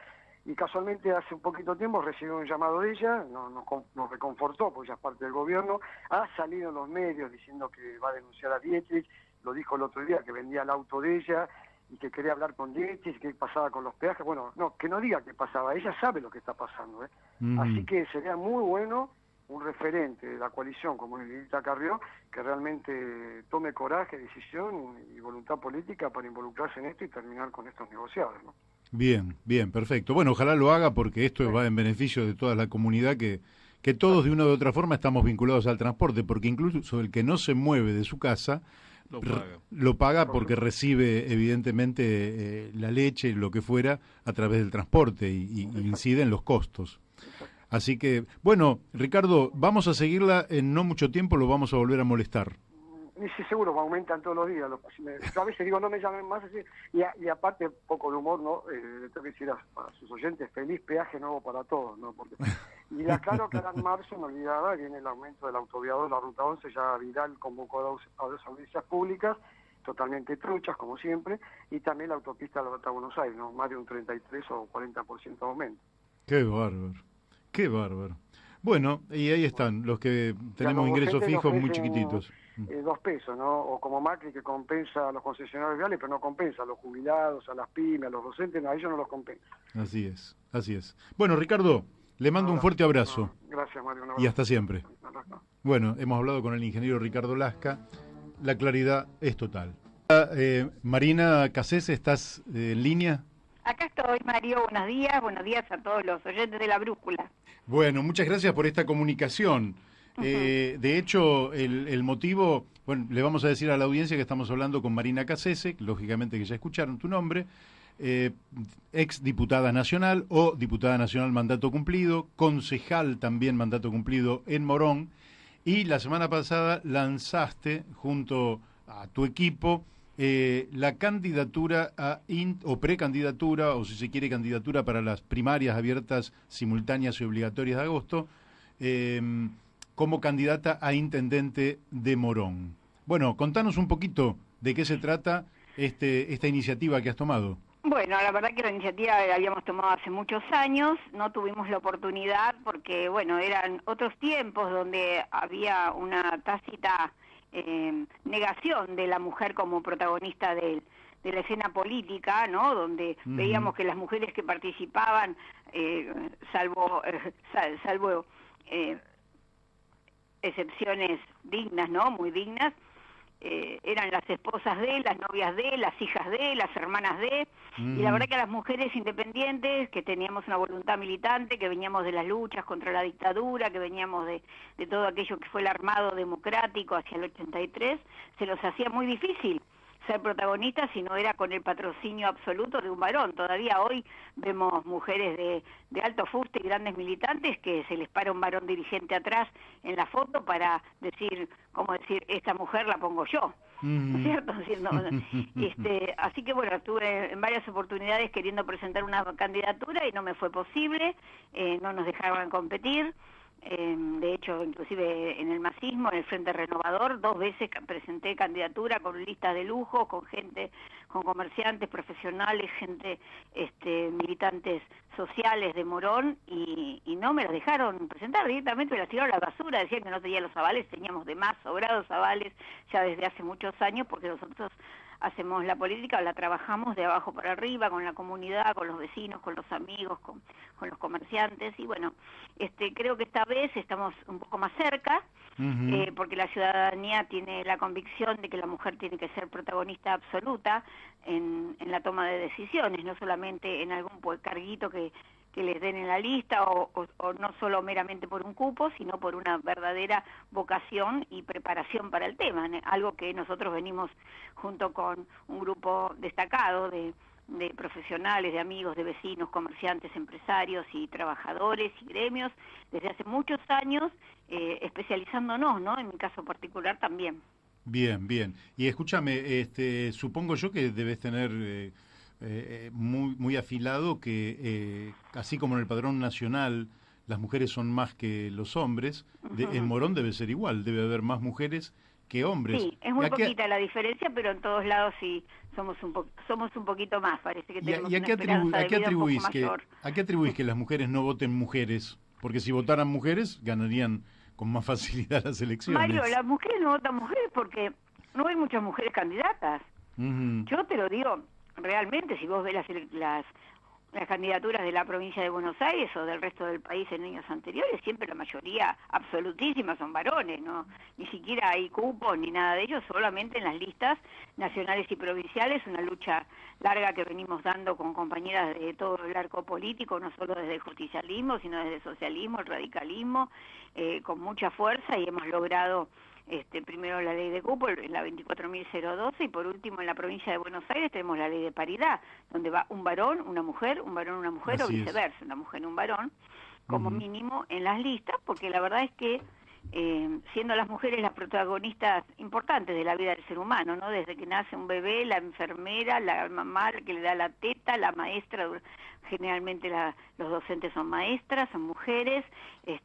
Y casualmente hace un poquito de tiempo recibí un llamado de ella, nos reconfortó porque ella es parte del gobierno, ha salido en los medios diciendo que va a denunciar a Dietrich, lo dijo el otro día que vendía el auto de ella y que quería hablar con Dietrich, qué pasaba con los peajes. Bueno, que no diga qué pasaba, ella sabe lo que está pasando. Así que sería muy bueno un referente de la coalición como Lilita Carrió, que realmente tome coraje, decisión y voluntad política para involucrarse en esto y terminar con estos negociados, ¿no? Bien, perfecto. Bueno, ojalá lo haga porque esto va en beneficio de toda la comunidad que todos de una u otra forma estamos vinculados al transporte, porque incluso el que no se mueve de su casa lo paga porque recibe evidentemente la leche, lo que fuera, a través del transporte y incide en los costos. Así que, bueno, Ricardo, vamos a seguirla en no mucho tiempo, lo vamos a volver a molestar. Sí, seguro, me aumentan todos los días. Yo a veces digo, no me llamen más, así, y aparte, poco de humor, ¿no? Tengo que decir a sus oyentes, feliz peaje nuevo para todos, ¿no? Porque, y aclaro que ahora en marzo, me olvidaba, viene el aumento del autoviado de la Ruta 11, ya Vidal convocó a dos audiencias públicas, totalmente truchas, como siempre, y también la autopista de la Ruta Buenos Aires, ¿no? Más de un 33 o 40% de aumento. Qué bárbaro. Bueno, y ahí están, los que tenemos ingresos fijos muy chiquititos. 2 pesos, ¿no? O como Macri, que compensa a los concesionarios viales, pero no compensa a los jubilados, a las pymes, a los docentes, no, a ellos no los compensa. Así es. Bueno, Ricardo, le mando un fuerte abrazo. Gracias, Mario. Y hasta siempre. Bueno, hemos hablado con el ingeniero Ricardo Lasca. La claridad es total. Marina Cassese, ¿estás en línea? Acá estoy, Mario. Buenos días a todos los oyentes de La Brújula. Bueno, muchas gracias por esta comunicación. De hecho, el motivo, bueno, le vamos a decir a la audiencia que estamos hablando con Marina Cassese, lógicamente que ya escucharon tu nombre, ex diputada nacional o diputada nacional mandato cumplido, concejal también mandato cumplido en Morón, y la semana pasada lanzaste junto a tu equipo la candidatura o precandidatura, o si se quiere candidatura para las primarias abiertas, simultáneas y obligatorias de agosto, como candidata a intendente de Morón. Bueno, contanos un poquito de qué se trata esta iniciativa que has tomado. Bueno, la verdad que la iniciativa la habíamos tomado hace muchos años, no tuvimos la oportunidad porque, bueno, eran otros tiempos donde había una tácita negación de la mujer como protagonista del la escena política, ¿no? Donde veíamos que las mujeres que participaban, salvo excepciones dignas, ¿no? Muy dignas, eran las esposas de, las novias de, las hijas de, las hermanas de, y la verdad que a las mujeres independientes, que teníamos una voluntad militante, que veníamos de las luchas contra la dictadura, que veníamos de todo aquello que fue el armado democrático hacia el 83, se los hacía muy difícil ser protagonistas si no era con el patrocinio absoluto de un varón. Todavía hoy vemos mujeres de alto fuste y grandes militantes que se les para un varón dirigente atrás en la foto para decir, ¿cómo decir? Esta mujer la pongo yo. ¿No es cierto? Así que bueno, estuve en varias oportunidades queriendo presentar una candidatura y no me fue posible, no nos dejaban competir. De hecho, inclusive en el masismo, en el Frente Renovador, 2 veces presenté candidatura con listas de lujo, con gente, con comerciantes, profesionales, gente, militantes sociales de Morón, y no me las dejaron presentar, directamente me las tiraron a la basura, decían que no tenía los avales, teníamos de más sobrados avales ya desde hace muchos años, porque nosotros hacemos la política, la trabajamos de abajo para arriba, con la comunidad, con los vecinos, con los amigos, con los comerciantes, y bueno, creo que esta vez estamos un poco más cerca, porque la ciudadanía tiene la convicción de que la mujer tiene que ser protagonista absoluta en la toma de decisiones, no solamente en algún carguito que les den en la lista, o no solo meramente por un cupo, sino por una verdadera vocación y preparación para el tema, algo que nosotros venimos junto con un grupo destacado de profesionales, de amigos, de vecinos, comerciantes, empresarios y trabajadores y gremios, desde hace muchos años, especializándonos, ¿no? En mi caso particular también. Bien, bien. Y escúchame, supongo yo que debes tener muy afilado que, así como en el padrón nacional las mujeres son más que los hombres, en Morón debe ser igual, debe haber más mujeres que hombres. Sí, es muy poquita la diferencia, pero en todos lados sí somos un poquito más, parece que tenemos una esperanza de vida un poco mayor. ¿A qué atribuís que las mujeres no voten mujeres? Porque si votaran mujeres, ganarían con más facilidad las elecciones. Mario, las mujeres no votan mujeres porque no hay muchas mujeres candidatas. Yo te lo digo, realmente, si vos ves las candidaturas de la provincia de Buenos Aires o del resto del país en años anteriores, siempre la mayoría absolutísima son varones, ¿no? Ni siquiera hay cupos ni nada de ello, solamente en las listas nacionales y provinciales, una lucha larga que venimos dando con compañeras de todo el arco político, no solo desde el justicialismo, sino desde el socialismo, el radicalismo, con mucha fuerza, y hemos logrado primero la ley de cupo, en la 24.012, y por último en la provincia de Buenos Aires tenemos la ley de paridad, donde va un varón, una mujer, un varón, una mujer, o viceversa, una mujer y un varón, como mínimo en las listas, porque la verdad es que siendo las mujeres las protagonistas importantes de la vida del ser humano, ¿no? Desde que nace un bebé, la enfermera, la mamá que le da la teta, la maestra, generalmente los docentes son maestras, son mujeres,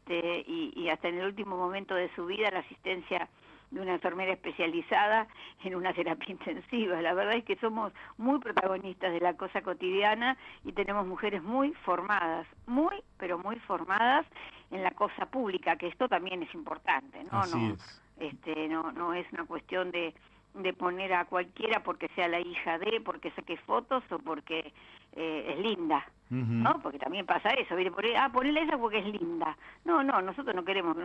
y hasta en el último momento de su vida la asistencia de una enfermera especializada en una terapia intensiva. La verdad es que somos muy protagonistas de la cosa cotidiana y tenemos mujeres muy formadas, muy, pero muy formadas en la cosa pública, que esto también es importante, ¿no? Así es. No es una cuestión de poner a cualquiera porque sea la hija de, porque saque fotos o porque es linda, ¿no? Porque también pasa eso, ¿viste? Ponele esa porque es linda. No, nosotros queremos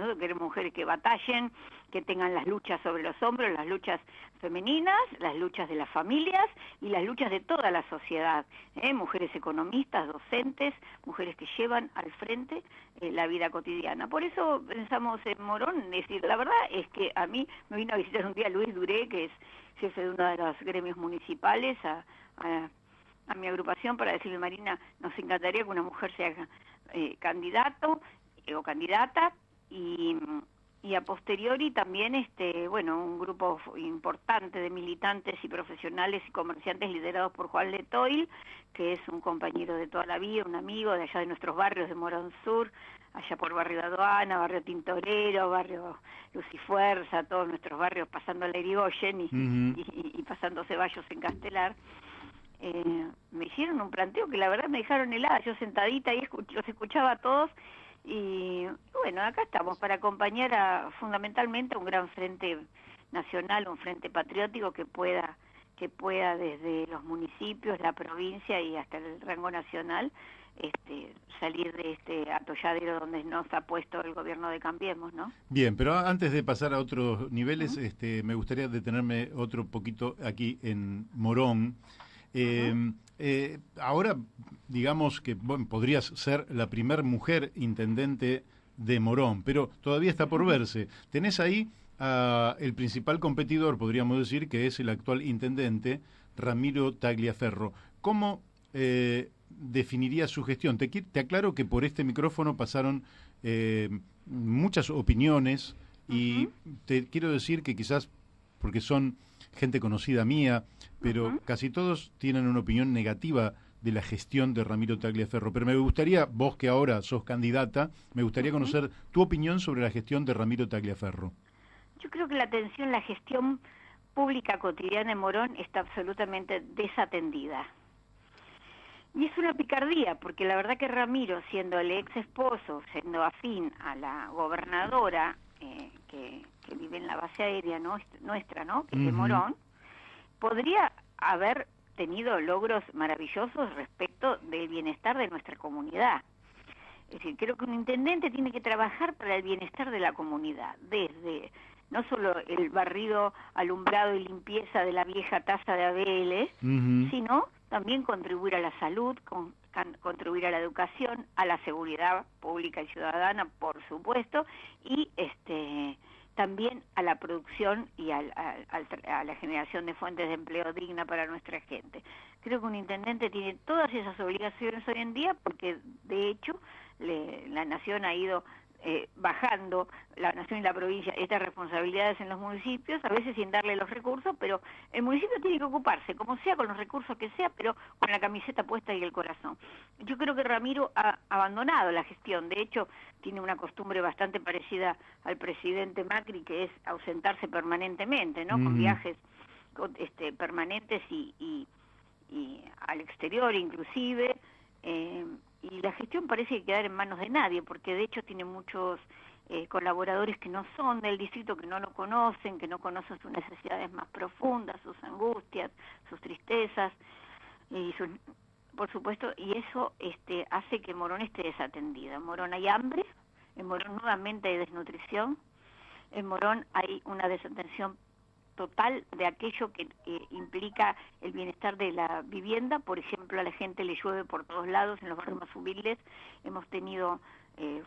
mujeres que batallen, que tengan las luchas sobre los hombros, las luchas femeninas, las luchas de las familias y las luchas de toda la sociedad, mujeres economistas, docentes, mujeres que llevan al frente la vida cotidiana. Por eso pensamos en Morón, es decir, la verdad es que a mí me vino a visitar un día Luis Duré, que es jefe de uno de los gremios municipales, a mi agrupación, para decirle: Marina, nos encantaría que una mujer sea candidato o candidata, y a posteriori también un grupo importante de militantes y profesionales y comerciantes liderados por Juan Letoil, que es un compañero de toda la vida, un amigo de allá de nuestros barrios de Morón Sur, allá por Barrio de Aduana, Barrio Tintorero, Barrio Lucifuerza, todos nuestros barrios, pasando la Irigoyen y pasando Ceballos en Castelar. Me hicieron un planteo que la verdad me dejaron helada, yo sentadita ahí los escuchaba a todos, y bueno, acá estamos para acompañar fundamentalmente a un gran frente nacional, un frente patriótico que pueda que pueda desde los municipios, la provincia y hasta el rango nacional salir de este atolladero donde nos ha puesto el gobierno de Cambiemos, ¿no? Bien, pero antes de pasar a otros niveles, me gustaría detenerme otro poquito aquí en Morón. Ahora, digamos que podrías ser la primer mujer intendente de Morón, pero todavía está por verse. Tenés ahí el principal competidor, podríamos decir, que es el actual intendente, Ramiro Tagliaferro. ¿Cómo definiría su gestión? Te aclaro que por este micrófono pasaron muchas opiniones y te quiero decir que quizás porque son gente conocida mía, pero casi todos tienen una opinión negativa de la gestión de Ramiro Tagliaferro. Pero me gustaría, vos que ahora sos candidata, me gustaría conocer tu opinión sobre la gestión de Ramiro Tagliaferro. Yo creo que la gestión pública cotidiana en Morón está absolutamente desatendida. Y es una picardía, porque la verdad que Ramiro, siendo el ex esposo, siendo afín a la gobernadora que vive en la base aérea nuestra, ¿no? Que es de Morón, podría haber tenido logros maravillosos respecto del bienestar de nuestra comunidad. Es decir, creo que un intendente tiene que trabajar para el bienestar de la comunidad, desde no solo el barrido, alumbrado y limpieza de la vieja Taza de Abeles, sino también contribuir a la salud, contribuir a la educación, a la seguridad pública y ciudadana, por supuesto, y también a la producción y a la generación de fuentes de empleo digna para nuestra gente. Creo que un intendente tiene todas esas obligaciones hoy en día porque, de hecho, la Nación ha ido bajando, la Nación y la provincia, estas responsabilidades en los municipios, a veces sin darle los recursos, pero el municipio tiene que ocuparse, como sea, con los recursos que sea, pero con la camiseta puesta y el corazón. Yo creo que Ramiro ha abandonado la gestión, de hecho, tiene una costumbre bastante parecida al presidente Macri, que es ausentarse permanentemente, ¿no? Con viajes permanentes y al exterior inclusive, y la gestión parece quedar en manos de nadie, porque de hecho tiene muchos colaboradores que no son del distrito, que no lo conocen, que no conocen sus necesidades más profundas, sus angustias, sus tristezas, y por supuesto, y eso hace que Morón esté desatendida. En Morón hay hambre, en Morón nuevamente hay desnutrición, en Morón hay una desatención total de aquello que implica el bienestar de la vivienda. Por ejemplo, a la gente le llueve por todos lados, en los barrios más humildes hemos tenido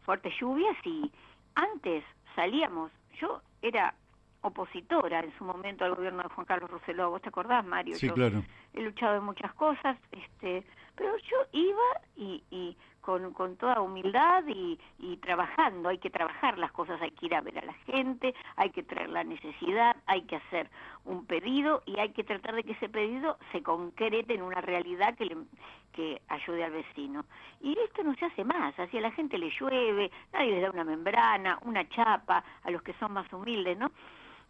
fuertes lluvias y antes salíamos, yo era opositora en su momento al gobierno de Juan Carlos Rousselot, ¿vos te acordás, Mario? Sí, yo claro. He luchado en muchas cosas, pero yo iba y con toda humildad y trabajando. Hay que trabajar las cosas, hay que ir a ver a la gente, hay que traer la necesidad, hay que hacer un pedido y hay que tratar de que ese pedido se concrete en una realidad que ayude al vecino. Y esto no se hace más, así a la gente le llueve, nadie les da una membrana, una chapa, a los que son más humildes, ¿no?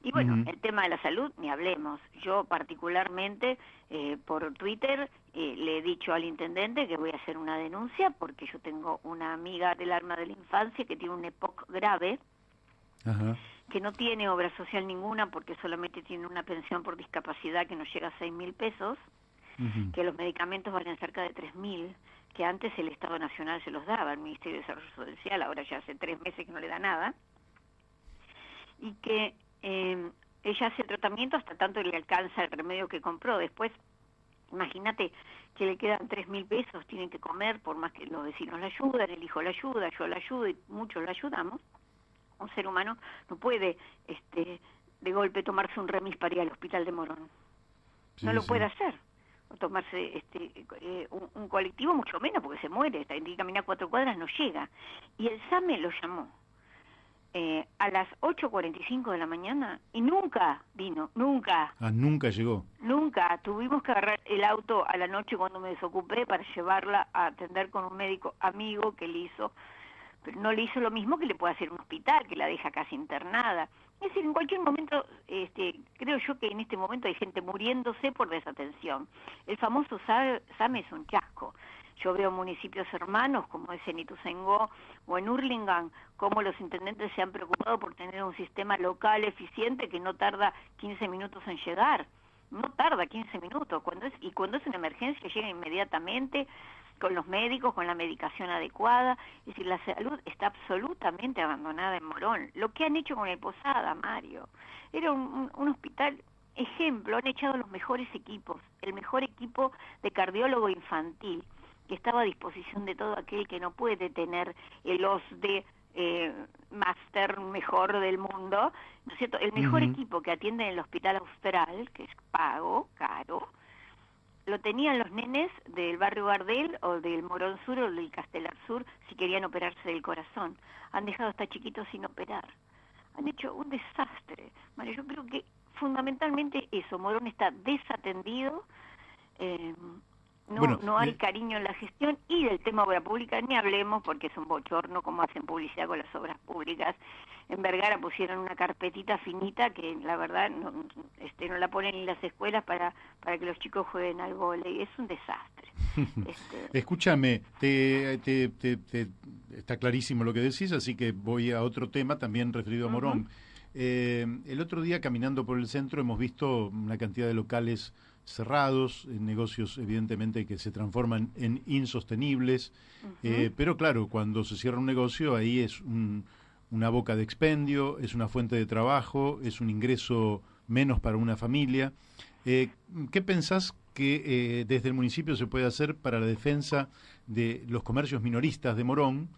Y bueno, el tema de la salud, ni hablemos. Yo particularmente por Twitter le he dicho al intendente que voy a hacer una denuncia porque yo tengo una amiga del alma de la infancia que tiene un EPOC grave, que no tiene obra social ninguna porque solamente tiene una pensión por discapacidad que no llega a 6.000 pesos, que los medicamentos valen cerca de 3.000, que antes el Estado Nacional se los daba, el Ministerio de Desarrollo Social, ahora ya hace 3 meses que no le da nada, y que ella hace el tratamiento hasta tanto le alcanza el remedio que compró. Después, imagínate que le quedan 3.000 pesos, tienen que comer, por más que los vecinos la ayudan, el hijo la ayuda, yo la ayudo y muchos la ayudamos. Un ser humano no puede de golpe tomarse un remis para ir al hospital de Morón. Sí, no lo puede hacer. O tomarse un colectivo, mucho menos, porque se muere. Tiene que caminar 4 cuadras, no llega. Y el SAME lo llamó a las 8:45 de la mañana y nunca vino, nunca. Ah, nunca llegó. Nunca. Tuvimos que agarrar el auto a la noche cuando me desocupé para llevarla a atender con un médico amigo que le hizo, pero no le hizo lo mismo que le puede hacer un hospital, que la deja casi internada. Es decir, en cualquier momento, creo yo que en este momento hay gente muriéndose por desatención. El famoso SAME es un chasco. Yo veo municipios hermanos, como es en Ituzaingó o en Hurlingham, cómo los intendentes se han preocupado por tener un sistema local eficiente que no tarda 15 minutos en llegar. no tarda 15 minutos, cuando es una emergencia llega inmediatamente con los médicos, con la medicación adecuada. Es decir, la salud está absolutamente abandonada en Morón. Lo que han hecho con el Posada, Mario, era un hospital ejemplo, han echado los mejores equipos, el mejor equipo de cardiólogo infantil, que estaba a disposición de todo aquel que no puede tener el OS de máster mejor del mundo, ¿no es cierto? El mejor equipo que atiende en el Hospital Austral, que es pago, caro, lo tenían los nenes del barrio Gardel o del Morón Sur o del Castelar Sur si querían operarse del corazón. Han dejado hasta chiquitos sin operar. Han hecho un desastre. Mario, yo creo que fundamentalmente eso, Morón está desatendido, no hay cariño en la gestión, y del tema obra pública ni hablemos, porque es un bochorno cómo hacen publicidad con las obras públicas. En Vergara pusieron una carpetita finita que la verdad no la ponen en las escuelas para que los chicos jueguen al vóley. Es un desastre. Escúchame, está clarísimo lo que decís, así que voy a otro tema también referido a Morón. El otro día, caminando por el centro, hemos visto una cantidad de locales cerrados, negocios evidentemente que se transforman en insostenibles, pero claro, cuando se cierra un negocio, ahí es una boca de expendio, es una fuente de trabajo, es un ingreso menos para una familia. ¿Qué pensás que desde el municipio se puede hacer para la defensa de los comercios minoristas de Morón,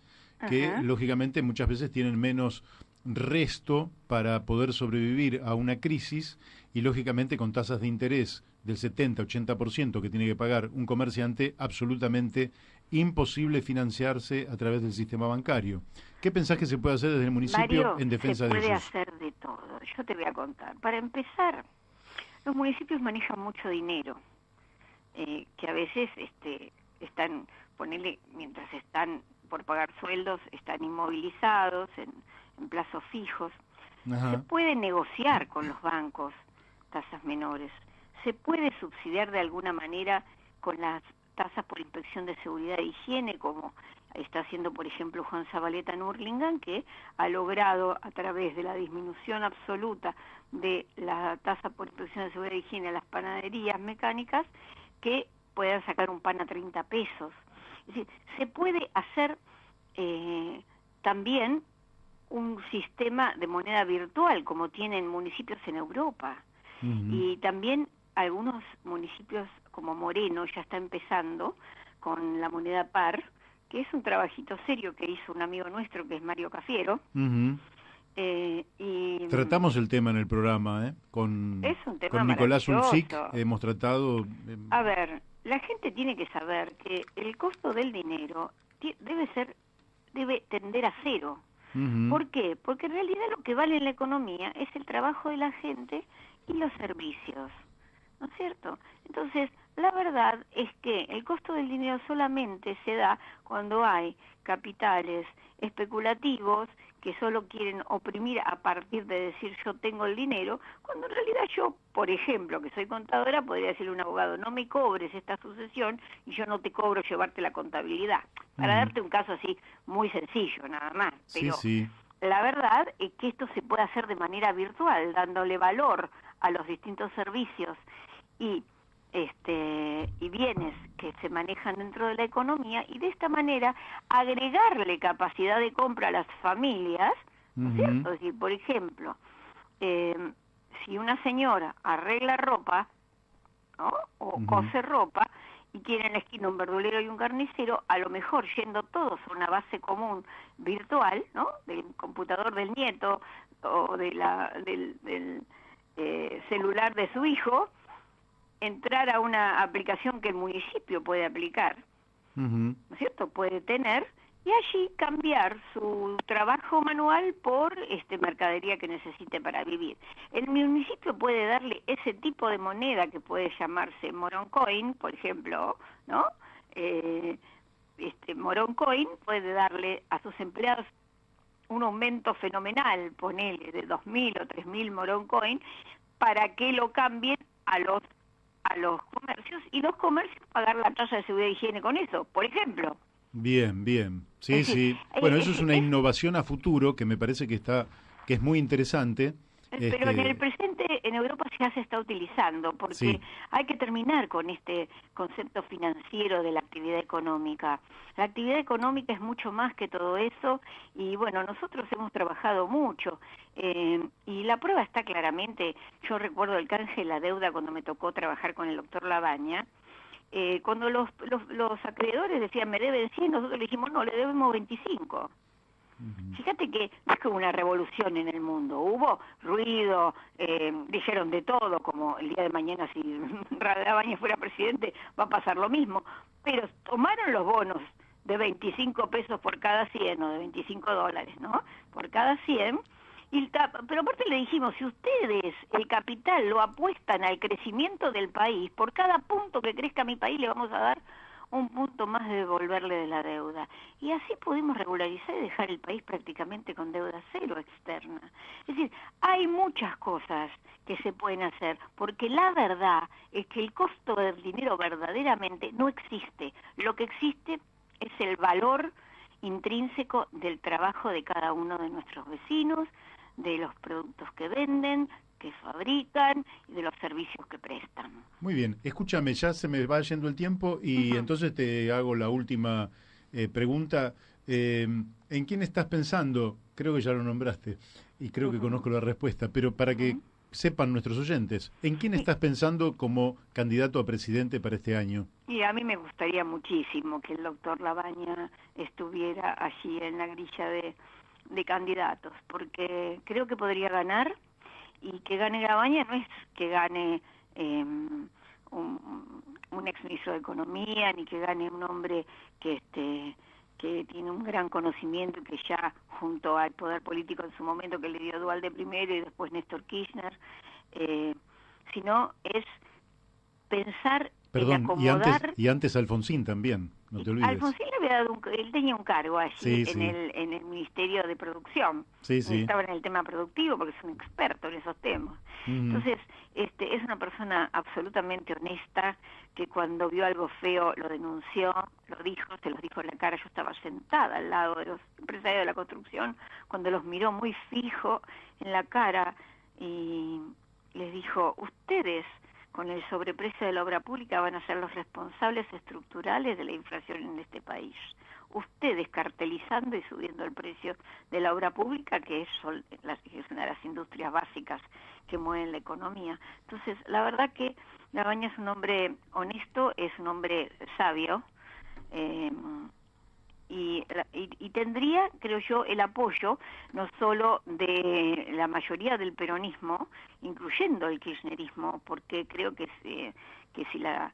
que lógicamente muchas veces tienen menos resto para poder sobrevivir a una crisis, y lógicamente con tasas de interés del 70-80% que tiene que pagar un comerciante, absolutamente imposible financiarse a través del sistema bancario? ¿Qué pensás que se puede hacer desde el municipio, Mario, en defensa de eso? Se puede hacer de todo. Yo te voy a contar. Para empezar, los municipios manejan mucho dinero, que a veces están, mientras están por pagar sueldos, están inmovilizados en plazos fijos. Se puede negociar con los bancos tasas menores, se puede subsidiar de alguna manera con las tasas por inspección de seguridad e higiene, como está haciendo, por ejemplo, Juan Zabaleta en Hurlingham, que ha logrado, a través de la disminución absoluta de la tasa por inspección de seguridad e higiene a las panaderías mecánicas, que puedan sacar un pan a 30 pesos. Es decir, se puede hacer también un sistema de moneda virtual, como tienen municipios en Europa. Y también algunos municipios como Moreno ya está empezando con la moneda par, que es un trabajito serio que hizo un amigo nuestro, que es Mario Cafiero. Tratamos el tema en el programa, con Nicolás Ulcik, hemos tratado... A ver, la gente tiene que saber que el costo del dinero debe tender a cero. ¿Por qué? Porque en realidad lo que vale en la economía es el trabajo de la gente y los servicios, ¿no es cierto? Entonces, la verdad es que el costo del dinero solamente se da cuando hay capitales especulativos que solo quieren oprimir a partir de decir yo tengo el dinero, cuando en realidad yo, por ejemplo, que soy contadora, podría decirle a un abogado, no me cobres esta sucesión y yo no te cobro llevarte la contabilidad. Para darte un caso así muy sencillo, nada más. Pero la verdad es que esto se puede hacer de manera virtual, dándole valor a los distintos servicios y bienes que se manejan dentro de la economía, y de esta manera agregarle capacidad de compra a las familias, ¿no es cierto? Es decir, por ejemplo, si una señora arregla ropa, ¿no? O cose ropa, y quiere en la esquina un verdulero y un carnicero, a lo mejor yendo todos a una base común virtual, ¿no? Del computador del nieto o del celular de su hijo, entrar a una aplicación que el municipio puede aplicar, ¿no es cierto? Puede tener, y allí cambiar su trabajo manual por mercadería que necesite para vivir. El municipio puede darle ese tipo de moneda que puede llamarse Morón Coin, por ejemplo, ¿no? Morón Coin puede darle a sus empleados un aumento fenomenal, ponele, de 2.000 o 3.000 Morón Coin, para que lo cambien a los comercios, y los comercios pagar la tasa de seguridad e higiene con eso, por ejemplo. Bien. Sí. Bueno, eso es una innovación a futuro que me parece que es muy interesante, Pero en el presente en Europa ya se está utilizando, porque Sí. hay que terminar con este concepto financiero de la actividad económica. La actividad económica es mucho más que todo eso, y bueno, nosotros hemos trabajado mucho, y la prueba está claramente. Yo recuerdo el canje de la deuda cuando me tocó trabajar con el doctor Labaña. Cuando los acreedores decían me deben 100, nosotros le dijimos no, le debemos 25. Fíjate que es como una revolución en el mundo. Hubo ruido, dijeron de todo, como el día de mañana si Labaña fuera presidente va a pasar lo mismo. Pero tomaron los bonos de 25 pesos por cada 100 o de 25 dólares, ¿no? Por cada 100. Pero aparte le dijimos, si ustedes el capital lo apuestan al crecimiento del país, por cada punto que crezca mi país le vamos a dar un punto más de devolverle de la deuda. Y así pudimos regularizar y dejar el país prácticamente con deuda cero externa. Es decir, hay muchas cosas que se pueden hacer, porque la verdad es que el costo del dinero verdaderamente no existe. Lo que existe es el valor intrínseco del trabajo de cada uno de nuestros vecinos, de los productos que venden, que fabrican y de los servicios que prestan. Muy bien, escúchame, ya se me va yendo el tiempo y entonces te hago la última pregunta. ¿En quién estás pensando? Creo que ya lo nombraste y creo que conozco la respuesta, pero para que sepan nuestros oyentes, ¿en quién estás pensando como candidato a presidente para este año? Y a mí me gustaría muchísimo que el doctor Labaña estuviera allí en la grilla de candidatos, porque creo que podría ganar. Y que gane Labaña no es que gane un exministro de Economía, ni que gane un hombre que tiene un gran conocimiento y que ya junto al poder político en su momento que le dio Duhalde primero y después Néstor Kirchner, sino es pensar en acomodar... y antes Alfonsín también, no te olvides. Alfonsín le había dado él tenía un cargo allí en el Ministerio de Producción. Estaba en el tema productivo porque es un experto en esos temas. Entonces, es una persona absolutamente honesta que cuando vio algo feo lo denunció, lo dijo, se los dijo en la cara. Yo estaba sentada al lado de los empresarios de la construcción cuando los miró muy fijo en la cara y les dijo, ustedes con el sobreprecio de la obra pública van a ser los responsables estructurales de la inflación en este país. Ustedes cartelizando y subiendo el precio de la obra pública, que es una de las industrias básicas que mueven la economía. Entonces, la verdad que Labaña es un hombre honesto, es un hombre sabio, y tendría, creo yo, el apoyo no solo de la mayoría del peronismo, incluyendo el kirchnerismo, porque creo que si la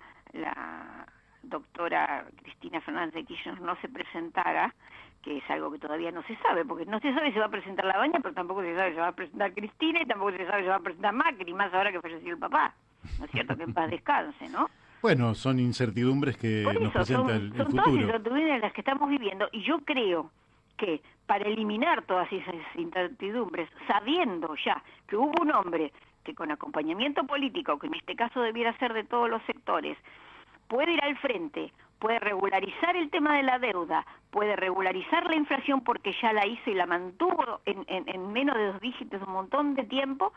doctora Cristina Fernández de Kirchner no se presentara, que es algo que todavía no se sabe, porque no se sabe si va a presentar Labaña, pero tampoco se sabe si va a presentar Cristina, y tampoco se sabe si va a presentar Macri, más ahora que falleció el papá, ¿no es cierto? Que en paz descanse, ¿no? Bueno, son incertidumbres que nos presenta el futuro. Son todas incertidumbres las que estamos viviendo, y yo creo que para eliminar todas esas incertidumbres, sabiendo ya que hubo un hombre que con acompañamiento político, que en este caso debiera ser de todos los sectores, puede ir al frente, puede regularizar el tema de la deuda, puede regularizar la inflación porque ya la hizo y la mantuvo en menos de 2 dígitos un montón de tiempo,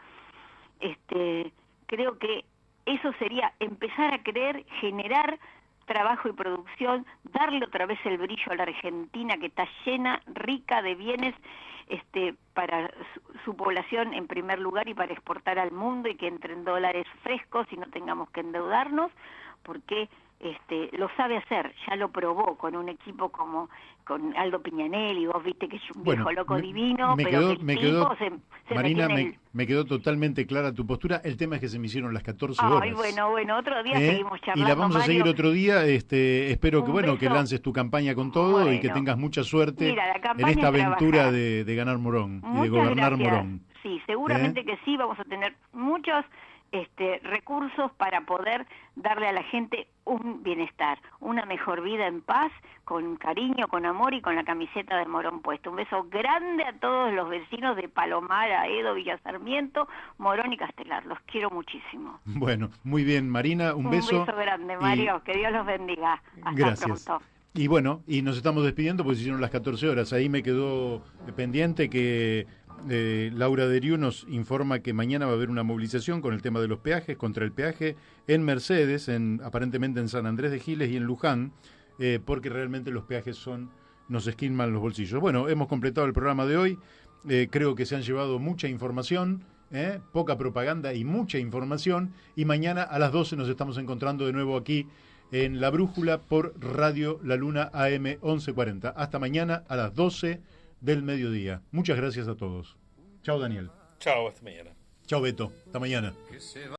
creo que eso sería empezar a querer generar trabajo y producción, darle otra vez el brillo a la Argentina, que está llena, rica de bienes para su población en primer lugar y para exportar al mundo, y que entren dólares frescos y no tengamos que endeudarnos, porque lo sabe hacer, ya lo probó con un equipo como con Aldo Piñanelli, vos viste que es un viejo loco divino, pero Marina, me quedó totalmente clara tu postura. El tema es que se me hicieron las 14 horas. Ay, bueno, otro día seguimos charlando, y la vamos a seguir otro día. Espero que lances tu campaña con todo y que tengas mucha suerte en esta aventura de ganar Morón y de gobernar Morón. Sí, seguramente que sí, vamos a tener muchos recursos para poder darle a la gente un bienestar, una mejor vida en paz, con cariño, con amor y con la camiseta de Morón puesta. Un beso grande a todos los vecinos de Palomar, Aedo, Villa Sarmiento, Morón y Castelar. Los quiero muchísimo. Bueno, muy bien, Marina, un beso. Un beso grande, Mario. Que Dios los bendiga. Hasta gracias. Pronto. Y bueno, y nos estamos despidiendo porque se hicieron las 14 horas. Ahí me quedó pendiente que Laura Deriu nos informa que mañana va a haber una movilización con el tema de los peajes, contra el peaje en Mercedes, aparentemente en San Andrés de Giles y en Luján, porque realmente los peajes nos esquilman los bolsillos. Bueno, hemos completado el programa de hoy. Creo que se han llevado mucha información, poca propaganda y mucha información. Y mañana a las 12 nos estamos encontrando de nuevo aquí en La Brújula por Radio La Luna AM 1140. Hasta mañana a las 12 del mediodía. Muchas gracias a todos. Chao, Daniel. Chao, hasta mañana. Chao, Beto. Hasta mañana.